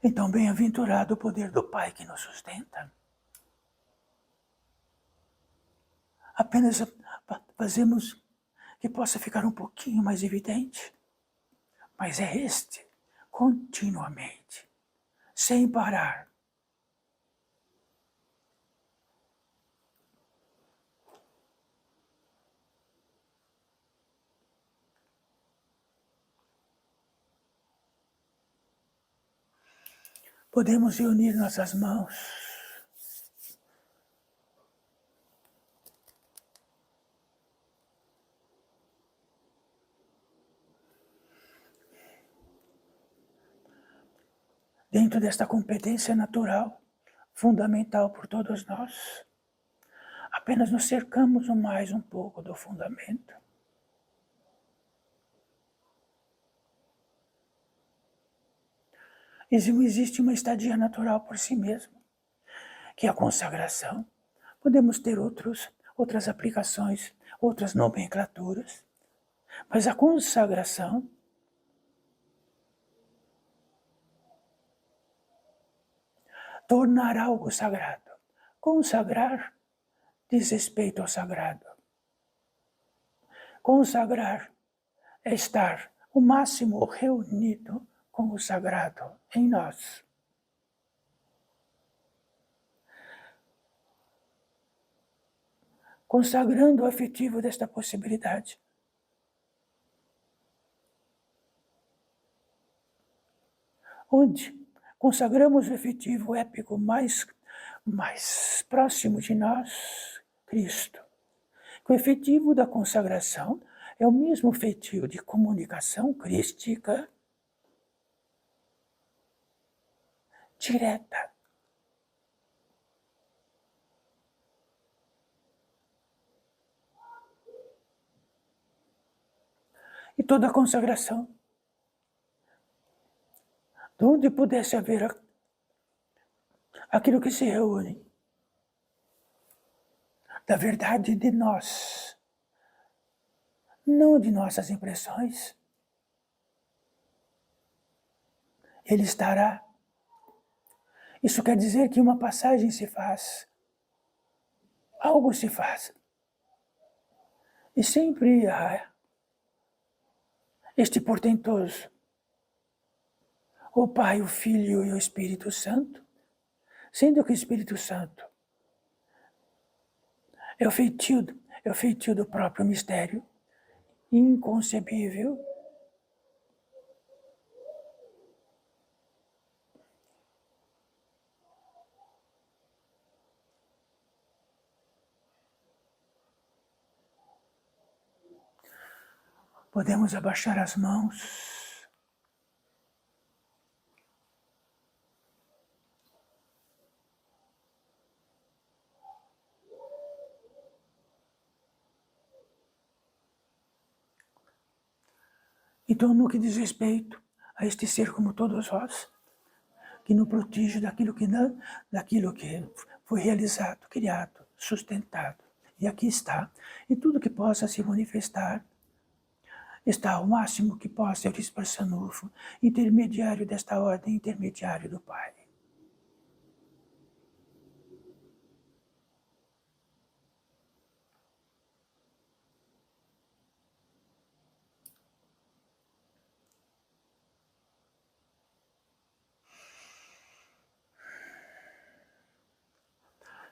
Então, bem-aventurado o poder do Pai que nos sustenta. Apenas fazemos que possa ficar um pouquinho mais evidente. Mas é este, continuamente, sem parar. Podemos reunir nossas mãos dentro desta competência natural, fundamental por todos nós. Apenas nos cercamos mais um pouco do fundamento. Existe uma estadia natural por si mesmo, que é a consagração. Podemos ter outras aplicações, outras nomenclaturas, mas a consagração tornar algo sagrado. Consagrar diz respeito ao sagrado. Consagrar é estar o máximo reunido com o sagrado em nós. Consagrando o afetivo desta possibilidade. Onde consagramos o efetivo épico mais próximo de nós, Cristo. O efetivo da consagração é o mesmo efetivo de comunicação crística direta. E toda consagração, de onde pudesse haver aquilo que se reúne, da verdade de nós, não de nossas impressões, ele estará. Isso quer dizer que uma passagem se faz, algo se faz. E sempre há este portentoso, o Pai, o Filho e o Espírito Santo, sendo que o Espírito Santo é o feitio, é o feitio do próprio mistério, inconcebível. Podemos abaixar as mãos. Então, no que diz respeito a este ser como todos nós, que nos protege daquilo que foi realizado, criado, sustentado. E aqui está. E tudo que possa se manifestar está ao máximo que possa, Euris Barçanufo, intermediário desta ordem, intermediário do Pai.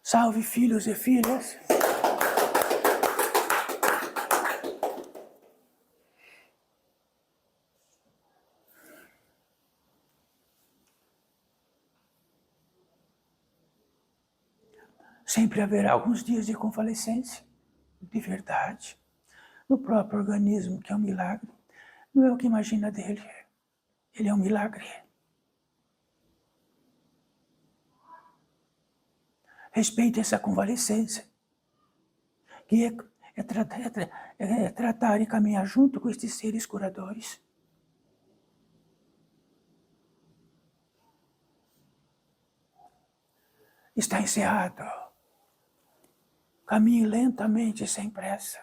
Salve, filhos e filhas. Sempre haverá alguns dias de convalescência, de verdade, no próprio organismo, que é um milagre. Não é o que imagina dele, ele é um milagre. Respeite essa convalescência, que é tratar e caminhar junto com estes seres curadores. Está encerrado. Caminhe lentamente, sem pressa.